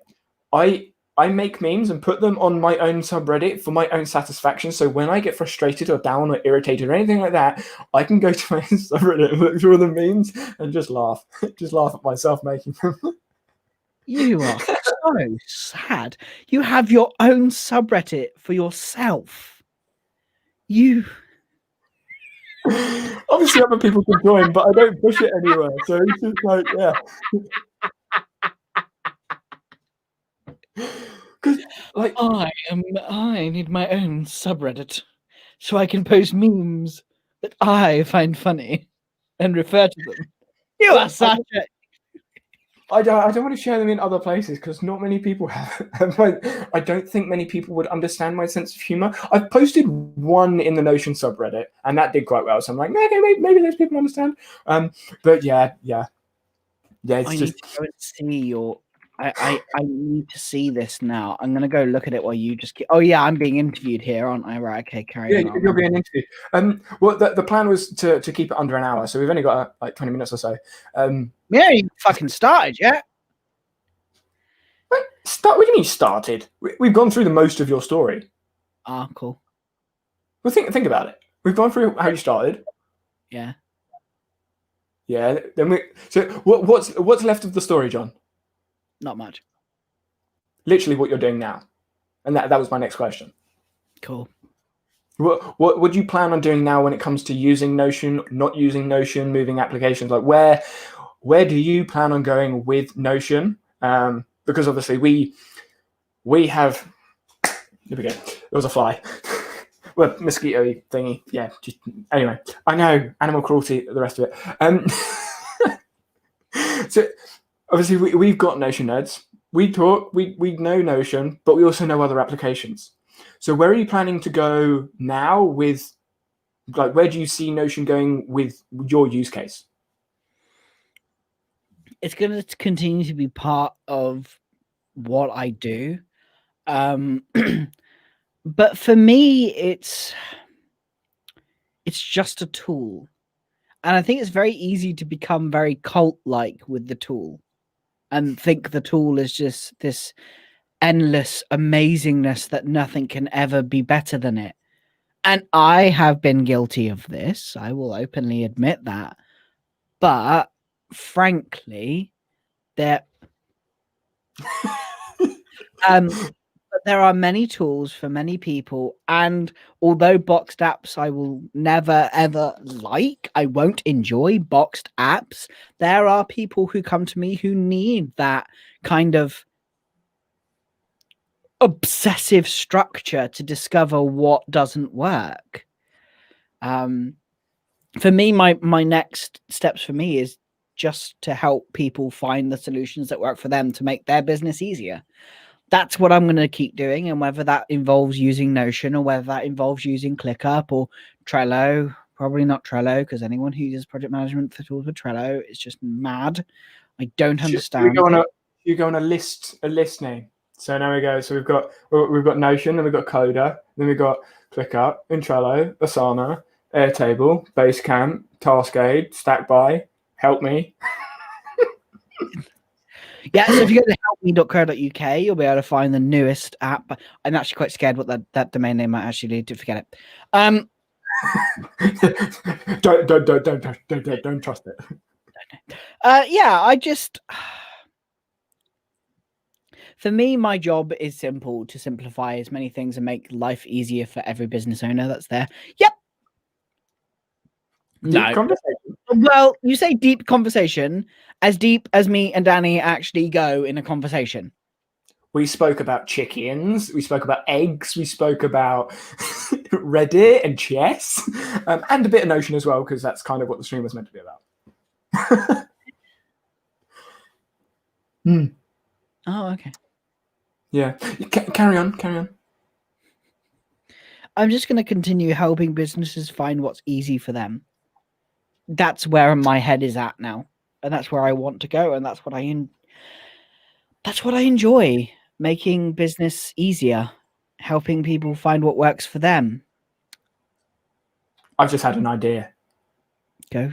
Speaker 1: I make memes and put them on my own subreddit for my own satisfaction. So when I get frustrated or down or irritated or anything like that, I can go to my subreddit and look through the memes and just laugh. Just laugh at myself making them.
Speaker 2: You are so sad. You have your own subreddit for yourself. You...
Speaker 1: Obviously other people can join, but I don't push it anywhere. So it's just like, yeah. Like,
Speaker 2: I need my own subreddit so I can post memes that I find funny and refer to them. You are such a...
Speaker 1: I don't want to share them in other places because not many people have. I don't think many people would understand my sense of humor. I've posted one in the Notion subreddit, and that did quite well. So I'm like, okay, maybe those people understand. But yeah. It's
Speaker 2: need to go and see your. I need to see this now. I'm gonna go look at it while you just keep... Oh yeah, I'm being interviewed here, aren't I? Right, okay, carry on.
Speaker 1: Yeah, you're being interviewed. Well, the plan was to keep it under an hour, so we've only got like 20 minutes or so.
Speaker 2: Yeah, you fucking started, yeah.
Speaker 1: What do you mean started? We've gone through the most of your story.
Speaker 2: Ah, cool.
Speaker 1: Well, think about it. We've gone through how you started.
Speaker 2: Yeah.
Speaker 1: Yeah. Then So what's left of the story, John?
Speaker 2: Not much.
Speaker 1: Literally what you're doing now, and that was my next question.
Speaker 2: Cool.
Speaker 1: What would you plan on doing now when it comes to using Notion, not using Notion, moving applications? Like where do you plan on going with Notion? Because obviously we have. There we go. There was a fly. Well, mosquito thingy. Yeah. Anyway, I know animal cruelty. The rest of it. So obviously we've got Notion nerds. We know Notion, but we also know other applications. So where are you planning to go now with, like, where do you see Notion going with your use case?
Speaker 2: It's going to continue to be part of what I do. But for me, it's just a tool. And I think it's very easy to become very cult-like with the tool and think the tool is just this endless amazingness that nothing can ever be better than it. And I have been guilty of this. I will openly admit that. But frankly, there are many tools for many people, and although boxed apps I will never ever like, I won't enjoy boxed apps, there are people who come to me who need that kind of obsessive structure to discover what doesn't work. For me, my next steps for me is just to help people find the solutions that work for them to make their business easier. That's what I'm going to keep doing, and whether that involves using Notion or whether that involves using ClickUp or Trello, probably not Trello, because anyone who uses project management for tools with Trello is just mad. I don't understand.
Speaker 1: You go on a list name. So now we go. So we've got Notion, then we've got Coda, then we've got ClickUp, Trello, Asana, Airtable, Basecamp, TaskAid, StackBy, Help Me.
Speaker 2: Yeah, so if you go to helpme.co.uk, you'll be able to find the newest app. I'm actually quite scared what that domain name might actually lead to. Forget it.
Speaker 1: Don't trust it.
Speaker 2: Yeah, I just... For me, my job is simple: to simplify as many things and make life easier for every business owner that's there. Yep.
Speaker 1: Deep conversation.
Speaker 2: Well, you say deep conversation, as deep as me and Danny actually go in a conversation.
Speaker 1: We spoke about chickens. We spoke about eggs. We spoke about Reddit and chess, and a bit of Notion as well, because that's kind of what the stream was meant to be about.
Speaker 2: Oh, okay.
Speaker 1: Yeah. Carry on.
Speaker 2: I'm just going to continue helping businesses find what's easy for them. That's where my head is at now, and that's where I want to go, and that's what I enjoy, making business easier, helping people find what works for them.
Speaker 1: I've just had an idea.
Speaker 2: Go.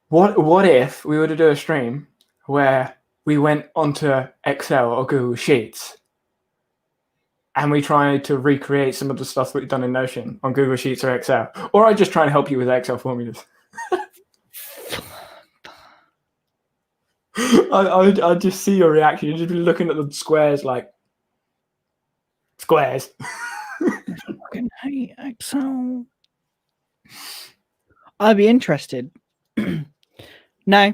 Speaker 1: What if we were to do a stream where we went onto Excel or Google Sheets and we tried to recreate some of the stuff that we've done in Notion on Google Sheets or Excel? Or I just try and help you with Excel formulas. I'd just see your reaction. You'd just be looking at the squares like, squares.
Speaker 2: I fucking hate Excel. I'd be interested. No.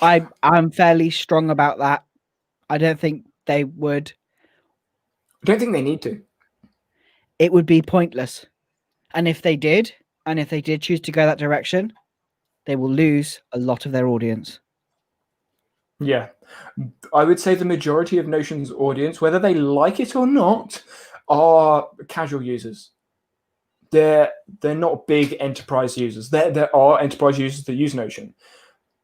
Speaker 2: I'm fairly strong about that. I don't think they would.
Speaker 1: I don't think they need to.
Speaker 2: It would be pointless. And if they did choose to go that direction, they will lose a lot of their audience.
Speaker 1: Yeah. I would say the majority of Notion's audience, whether they like it or not, are casual users. They're not big enterprise users. There are enterprise users that use Notion,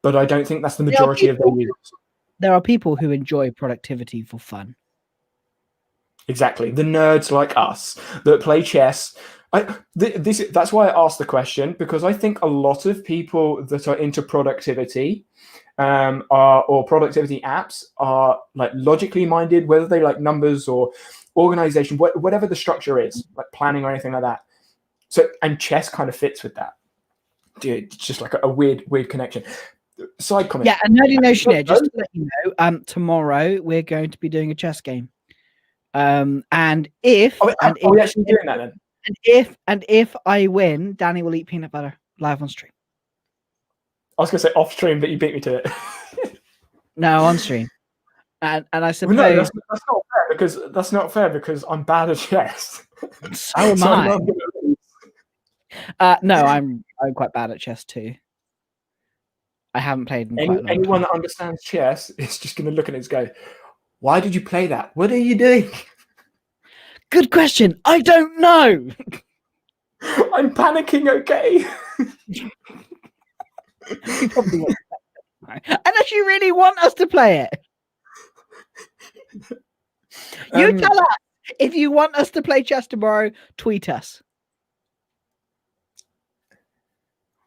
Speaker 1: but I don't think that's the majority of their users.
Speaker 2: There are people who enjoy productivity for fun.
Speaker 1: Exactly. The nerds like us that play chess. That's why I asked the question, because I think a lot of people that are into productivity or productivity apps are like logically minded, whether they like numbers or organization, whatever the structure is, like planning or anything like that. So, and chess kind of fits with that. Dude, it's just like a weird connection. Side comment.
Speaker 2: Yeah, and nerdy Notion here, just to let you know, tomorrow we're going to be doing a chess game. And if
Speaker 1: are we actually doing that then?
Speaker 2: And if I win, Danny will eat peanut butter live on stream.
Speaker 1: I was gonna say off stream, but you beat me to it.
Speaker 2: No, on stream. And I suppose
Speaker 1: well, no, that's not fair because I'm bad at chess.
Speaker 2: So am I. No, I'm quite bad at chess too. I haven't played in quite a long time.
Speaker 1: Anyone that understands chess is just going to look at it and go, "Why did you play that? What are you doing?"
Speaker 2: Good question. I don't know.
Speaker 1: I'm panicking. Okay.
Speaker 2: You probably won't. Unless you really want us to play it. You tell us if you want us to play chess tomorrow. Tweet us.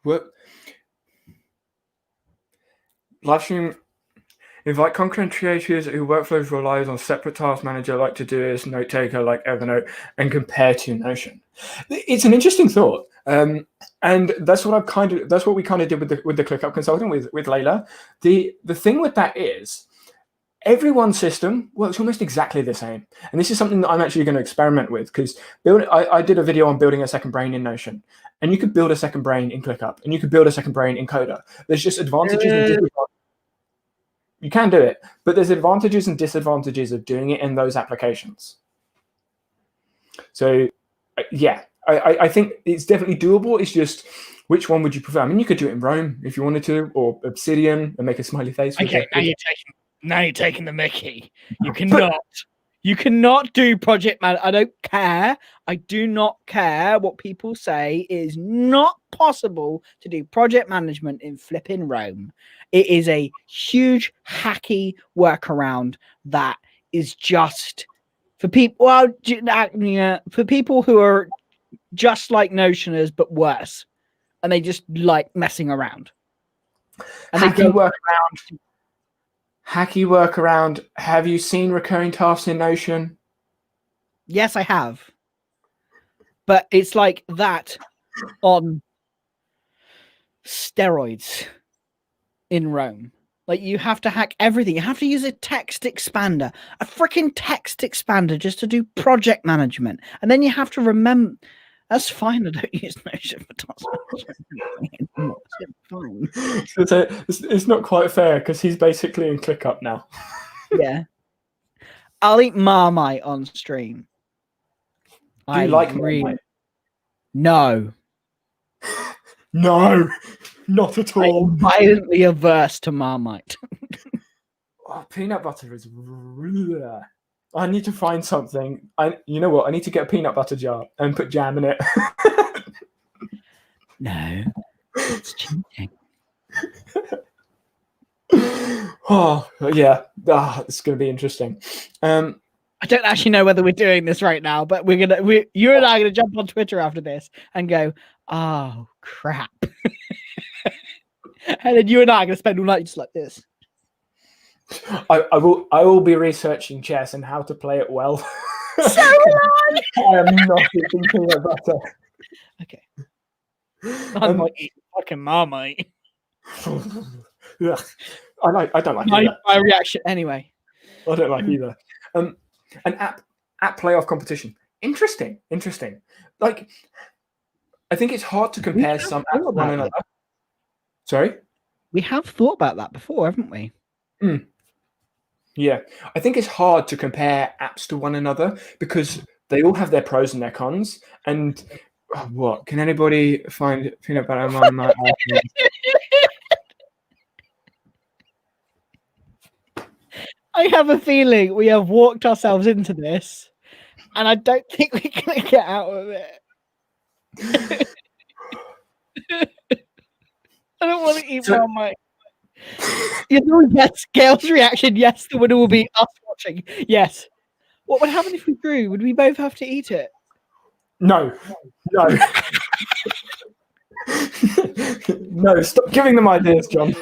Speaker 1: What? Live stream. Invite content creators who workflows relies on separate task manager like Todoist, note taker like Evernote, and compare to Notion. It's an interesting thought, and that's what we kind of did with the ClickUp consulting with Layla. The thing with that is everyone's system works almost exactly the same, and this is something that I'm actually going to experiment with because I did a video on building a second brain in Notion, and you could build a second brain in ClickUp, and you could build a second brain in Coda. There's just advantages and disadvantages. You can do it, but there's advantages and disadvantages of doing it in those applications. So, yeah, I think it's definitely doable. It's just which one would you prefer? I mean, you could do it in Rome if you wanted to, or Obsidian and make a smiley face.
Speaker 2: Okay, now you're taking the mickey. You cannot. You cannot do project man. I don't care. I do not care what people say. It is not possible to do project management in flipping Rome. It is a huge hacky workaround that is just for people. Well, for people who are just like Notioners but worse, and they just like messing around. And
Speaker 1: hacky workaround. Have you seen recurring tasks in Notion?
Speaker 2: Yes, I have. But it's like that on steroids in Rome. Like, you have to hack everything. You have to use a text expander, a freaking text expander, just to do project management. And then you have to remember. That's fine. I don't use Notion for task management. It's fine.
Speaker 1: So it's not quite fair because he's basically in ClickUp now.
Speaker 2: Yeah. I'll eat Marmite on stream.
Speaker 1: Do you like Marmite?
Speaker 2: No.
Speaker 1: No, not at all.
Speaker 2: I'm violently averse to Marmite.
Speaker 1: Peanut butter is. I need to find something. You know what? I need to get a peanut butter jar and put jam in it.
Speaker 2: No, it's cheating.
Speaker 1: Oh yeah, it's going to be interesting.
Speaker 2: I don't actually know whether we're doing this right now, but you and I are gonna jump on Twitter after this and go, "Oh crap," and then you and I are gonna spend all night just like this.
Speaker 1: I will be researching chess and how to play it well.
Speaker 2: So I
Speaker 1: am not eating peanut butter.
Speaker 2: Okay. I'm not eating fucking Marmite.
Speaker 1: I don't like
Speaker 2: my reaction anyway.
Speaker 1: I don't like either. An app playoff competition. Interesting. Like, I think it's hard to compare some apps to one another. Sorry?
Speaker 2: We have thought about that before, haven't we?
Speaker 1: Yeah. I think it's hard to compare apps to one another because they all have their pros and their cons. And what? Can anybody find peanut butter on my
Speaker 2: I have a feeling we have walked ourselves into this, and I don't think we're going to get out of it. I don't want to eat Marmite. You know, yes, Gail's reaction, yes, the winner will be us watching. Yes. What would happen if we drew? Would we both have to eat it?
Speaker 1: No. No, stop giving them ideas, John.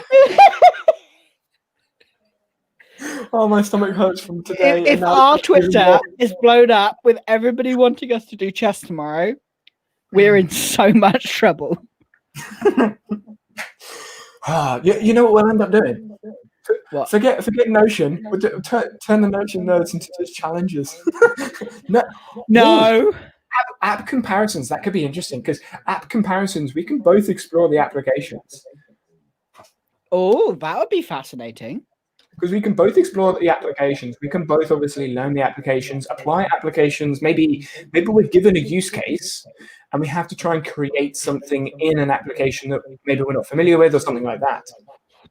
Speaker 1: Oh, my stomach hurts from today.
Speaker 2: If our Twitter is blown up with everybody wanting us to do chess tomorrow, we're in so much trouble.
Speaker 1: You know what we'll end up doing?
Speaker 2: What?
Speaker 1: Forget Notion. We'll turn the Notion nerds into just challenges.
Speaker 2: No.
Speaker 1: App comparisons. That could be interesting because app comparisons, we can both explore the applications.
Speaker 2: Oh, that would be fascinating.
Speaker 1: Because we can both explore the applications. We can both obviously learn the applications, apply applications. Maybe we're given a use case and we have to try and create something in an application that maybe we're not familiar with or something like that.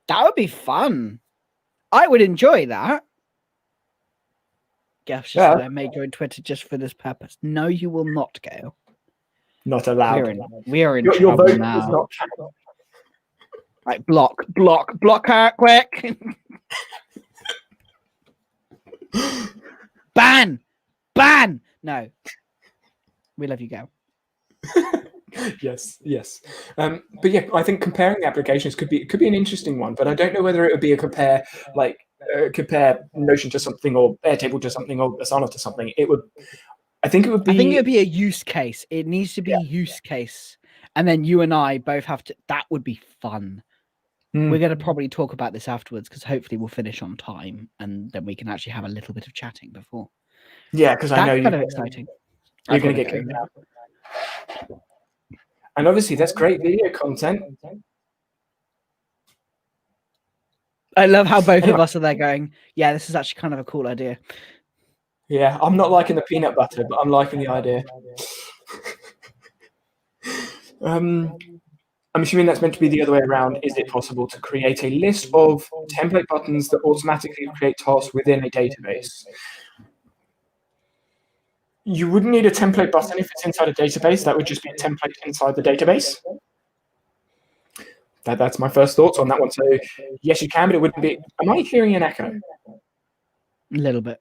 Speaker 2: That would be fun. I would enjoy that. Gav just said I may join Twitter just for this purpose. No, you will not, Gail.
Speaker 1: Not allowed.
Speaker 2: We are in trouble your vote now. Is not right, block her quick. Ban. No, we love you, Gail.
Speaker 1: Yes. But yeah, I think comparing the applications could be an interesting one, but I don't know whether it would be a compare Notion to something or Airtable to something or Asana to something. I think it would be
Speaker 2: a use case. It needs to be a use case, and then you and I both have to. That would be fun. We're going to probably talk about this afterwards because hopefully we'll finish on time and then we can actually have a little bit of chatting before.
Speaker 1: Yeah, because I know
Speaker 2: you're kind of exciting.
Speaker 1: You're going to get kicked out. And obviously, that's great video content.
Speaker 2: I love how both of us are there going, yeah, this is actually kind of a cool idea.
Speaker 1: Yeah, I'm not liking the peanut butter, but I'm liking the idea. I'm assuming that's meant to be the other way around. Is it possible to create a list of template buttons that automatically create tasks within a database? You wouldn't need a template button if it's inside a database. That would just be a template inside the database. That's my first thoughts on that one. So yes, you can, but it wouldn't be. Am I hearing an echo?
Speaker 2: A little bit.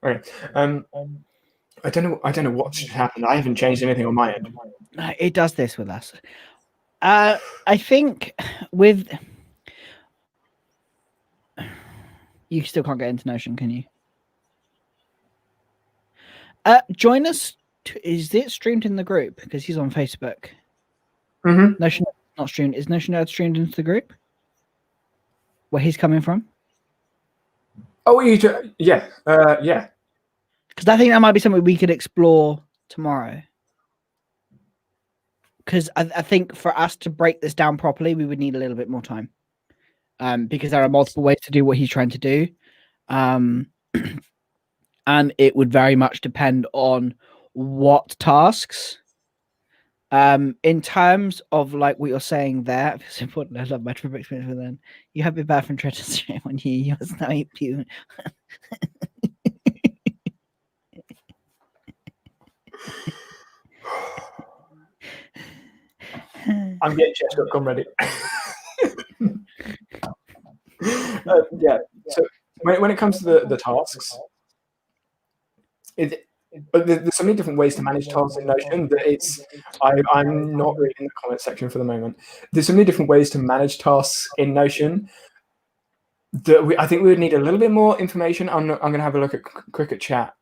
Speaker 1: All right. I don't know what should happen. I haven't changed anything on my end.
Speaker 2: It does this with us. I think with you still can't get into Notion, can you? Join us. Is it streamed in the group? Because he's on Facebook.
Speaker 1: Mm-hmm.
Speaker 2: Notion Not streamed. Is Notion Nerd streamed into the group? Where he's coming from?
Speaker 1: Oh, yeah.
Speaker 2: Because I think that might be something we could explore tomorrow. Because I think for us to break this down properly, we would need a little bit more time. Because there are multiple ways to do what he's trying to do. And it would very much depend on what tasks. In terms of like what you're saying there, it's important. I love my trip experience with them. You have your bathroom treasure stream on you. You must now eat you.
Speaker 1: I'm getting chess.com ready. Yeah. So when it comes to the tasks, but there's so many different ways to manage tasks in Notion that I'm not reading the comment section for the moment. There's so many different ways to manage tasks in Notion that I think we would need a little bit more information. I'm going to have a look at Cricket Chat.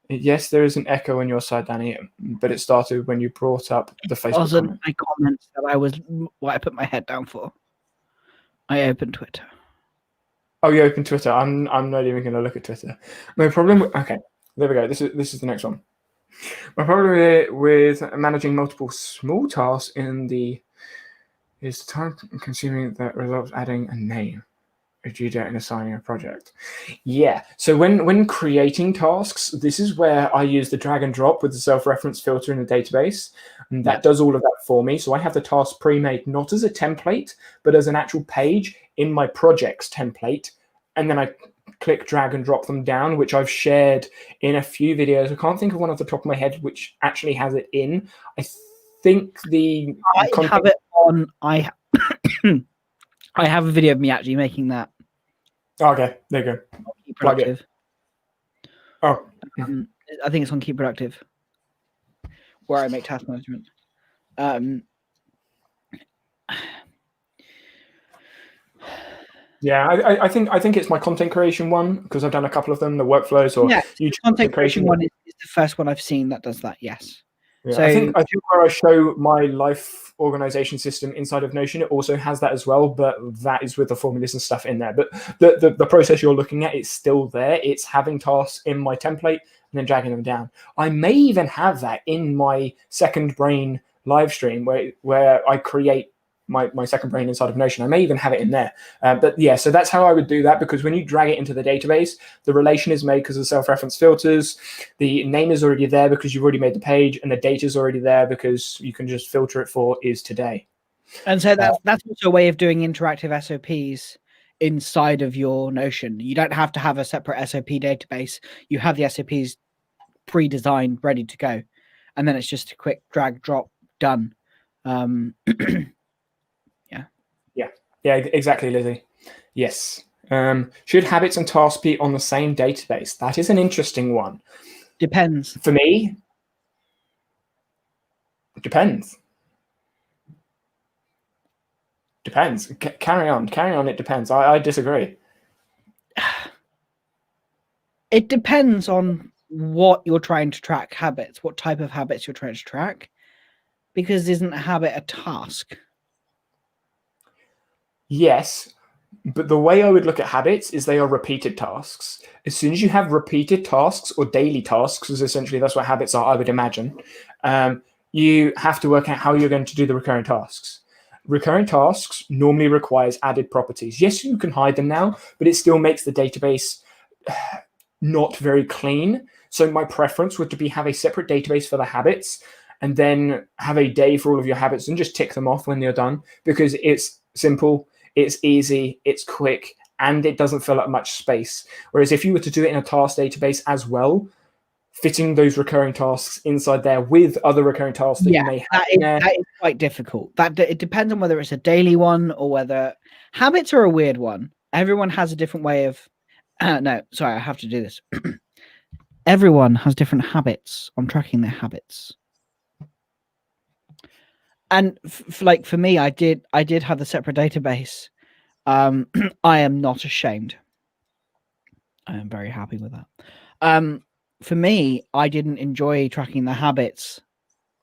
Speaker 1: Yes, there is an echo on your side, Danny, but it started when you brought up the Facebook comment.
Speaker 2: My comments that I put my head down for. I opened Twitter.
Speaker 1: Oh, you opened Twitter. I'm not even going to look at Twitter. My problem. Okay, there we go. This is the next one. My problem with managing multiple small tasks is time consuming that results adding a name, a due date, and assigning a project. Yeah. So when creating tasks, this is where I use the drag and drop with the self-reference filter in the database, and that does all of that for me. So I have the task pre-made not as a template, but as an actual page in my projects template, and then I click drag and drop them down, which I've shared in a few videos. I can't think of one off the top of my head which actually has it in. I think
Speaker 2: I have it on. I have a video of me actually making that.
Speaker 1: Okay, there you go.
Speaker 2: Keep Productive.
Speaker 1: Oh,
Speaker 2: I think it's on Keep Productive, where I make task management.
Speaker 1: Yeah, I think it's my content creation one because I've done a couple of them, the workflows or
Speaker 2: YouTube content creation one is the first one I've seen that does that. Yes.
Speaker 1: Yeah, so, I think where I show my life organization system inside of Notion, it also has that as well, but that is with the formulas and stuff in there. But the process you're looking at is still there. It's having tasks in my template and then dragging them down. I may even have that in my Second Brain live stream where I create my Second Brain inside of Notion. I may even have it in there. But yeah, so that's how I would do that, because when you drag it into the database, the relation is made because of self-reference filters. The name is already there because you've already made the page, and the data is already there because you can just filter it for is today.
Speaker 2: And so that's also a way of doing interactive SOPs inside of your Notion. You don't have to have a separate SOP database. You have the SOPs pre-designed, ready to go. And then it's just a quick drag, drop, done.
Speaker 1: Yeah, exactly, Lizzie. Yes. Should habits and tasks be on the same database? That is an interesting one.
Speaker 2: Depends.
Speaker 1: For me, it depends. Depends. Carry on. It depends. I disagree.
Speaker 2: It depends on what you're trying to track habits, what type of habits you're trying to track, because isn't a habit a task?
Speaker 1: Yes, but the way I would look at habits is they are repeated tasks. As soon as you have repeated tasks or daily tasks, because essentially that's what habits are, I would imagine, you have to work out how you're going to do the recurring tasks. Recurring tasks normally requires added properties. Yes, you can hide them now, but it still makes the database not very clean. So my preference would be have a separate database for the habits and then have a day for all of your habits and just tick them off when they're done, because it's simple. It's easy, it's quick, and it doesn't fill up much space. Whereas if you were to do it in a task database as well, fitting those recurring tasks inside there with other recurring tasks that you may have
Speaker 2: that is quite difficult. It depends on whether it's a daily one or whether habits are a weird one. Everyone has a different way of. No, sorry, I have to do this. Everyone has different habits on tracking their habits. And for me, I did have the separate database. I am not ashamed. I am very happy with that. For me, I didn't enjoy tracking the habits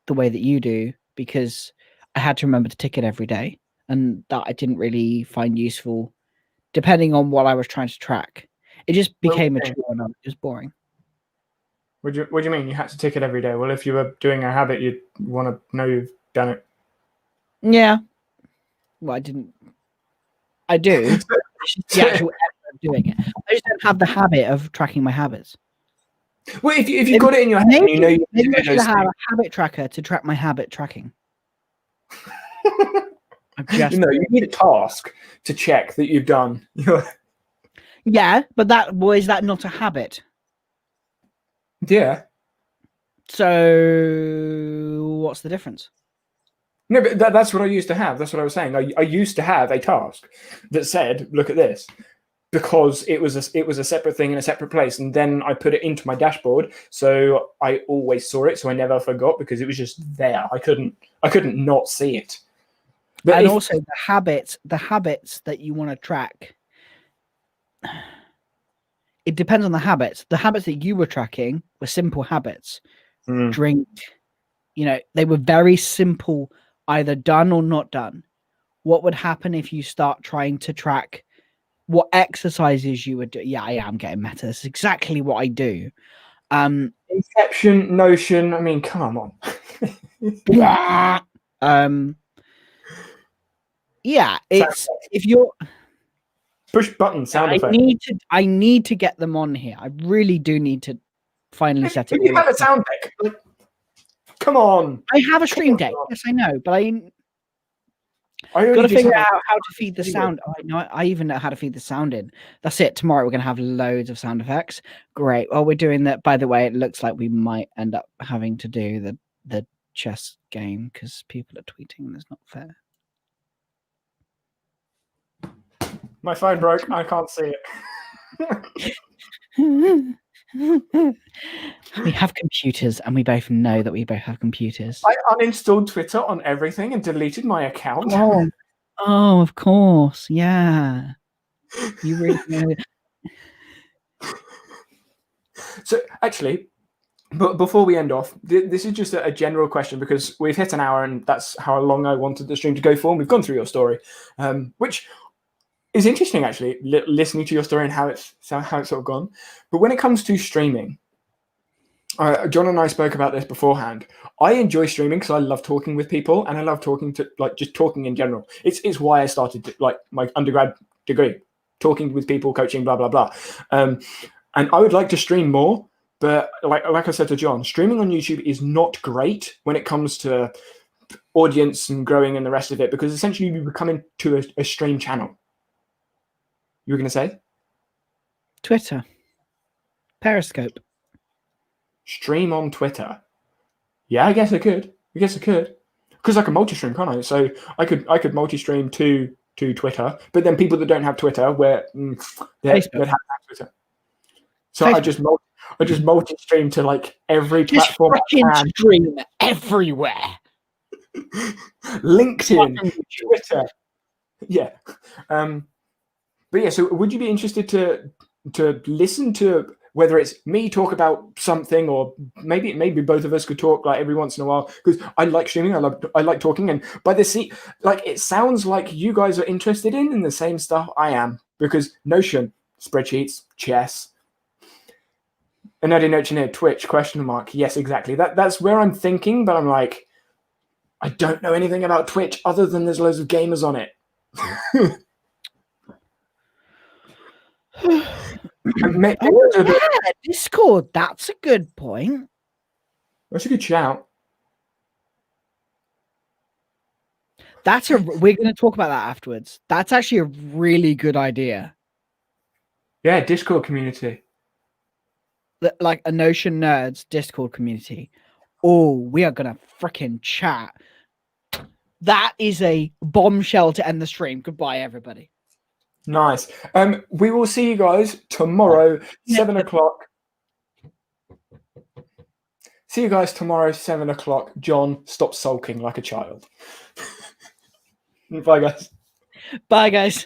Speaker 2: the way that you do, because I had to remember to tick it every day, and that I didn't really find useful, depending on what I was trying to track. It just became a chore and it was boring.
Speaker 1: What do you mean? You had to tick it every day? Well, if you were doing a habit, you'd want to know you've done it.
Speaker 2: Yeah. Well, I didn't. I do. It's just the actual effort of doing it. I just don't have the habit of tracking my habits.
Speaker 1: Well, if you've got it in your head, and you know you
Speaker 2: maybe I should have a habit tracker to track my habit tracking.
Speaker 1: You need a task to check that you've done.
Speaker 2: Yeah, but is that not a habit?
Speaker 1: Yeah.
Speaker 2: So what's the difference?
Speaker 1: No, but that's what I used to have. That's what I was saying. I used to have a task that said, "Look at this," because it was a separate thing in a separate place, and then I put it into my dashboard, so I always saw it, so I never forgot because it was just there. I couldn't not see it.
Speaker 2: But also the habits that you want to track. It depends on the habits. The habits that you were tracking were simple habits. Drink, they were very simple, either done or not done. What would happen if you start trying to track what exercises you would do? Yeah, I am getting meta. This is exactly what I do.
Speaker 1: Inception, Notion. I mean, come on.
Speaker 2: Yeah, it's if you're
Speaker 1: push button sound effect.
Speaker 2: I need to get them on here. I really do need to finally set it.
Speaker 1: You have a sound deck. Like, come on.
Speaker 2: I have a stream deck. Yes, I know, but I got to figure out how to feed the sound. Oh, I even know how to feed the sound in. That's it. Tomorrow we're going to have loads of sound effects. Great. Well, we're doing that. By the way, it looks like we might end up having to do the chess game because people are tweeting and it's not fair.
Speaker 1: My phone broke. I can't see
Speaker 2: it. We have computers, and we both know that we both have computers.
Speaker 1: I uninstalled Twitter on everything and deleted my account.
Speaker 2: Oh, of course. Yeah. You really know.
Speaker 1: So, actually, but before we end off, this is just a general question because we've hit an hour, and that's how long I wanted the stream to go for. And we've gone through your story, which is interesting, actually, listening to your story and how it's sort of gone. But when it comes to streaming, John and I spoke about this beforehand. I enjoy streaming because I love talking with people, and I love talking to just talking in general. It's why I started my undergrad degree, talking with people, coaching, blah blah blah. And I would like to stream more, but like I said to John, streaming on YouTube is not great when it comes to audience and growing and the rest of it, because essentially you become into a stream channel. You were going to say?
Speaker 2: Twitter. Periscope.
Speaker 1: Stream on Twitter. Yeah, I guess I could. Because I can multi-stream, can't I? So I could multi-stream to Twitter, but then people that don't have Twitter, they have Twitter. So Facebook. I just multi-stream to every platform.
Speaker 2: Just stream everywhere.
Speaker 1: LinkedIn, Twitter. Yeah. But yeah, so would you be interested to listen to whether it's me talk about something, or maybe both of us could talk every once in a while, because I like streaming, I like talking, and by the seat, it sounds like you guys are interested in the same stuff I am, because Notion, spreadsheets, chess, Nerdy Notion here, Twitch, ? Yes, exactly. That's where I'm thinking, but I'm like, I don't know anything about Twitch other than there's loads of gamers on it.
Speaker 2: Discord. That's a good point.
Speaker 1: That's a good shout.
Speaker 2: We're going to talk about that afterwards. That's actually a really good idea.
Speaker 1: Yeah, Discord community.
Speaker 2: Like a Notion Nerds Discord community. Oh, we are going to freaking chat. That is a bombshell to end the stream. Goodbye, everybody.
Speaker 1: Nice. We will see you guys tomorrow, 7 o'clock. See you guys tomorrow, 7 o'clock. John, stop sulking like a child. Bye, guys.
Speaker 2: Bye, guys.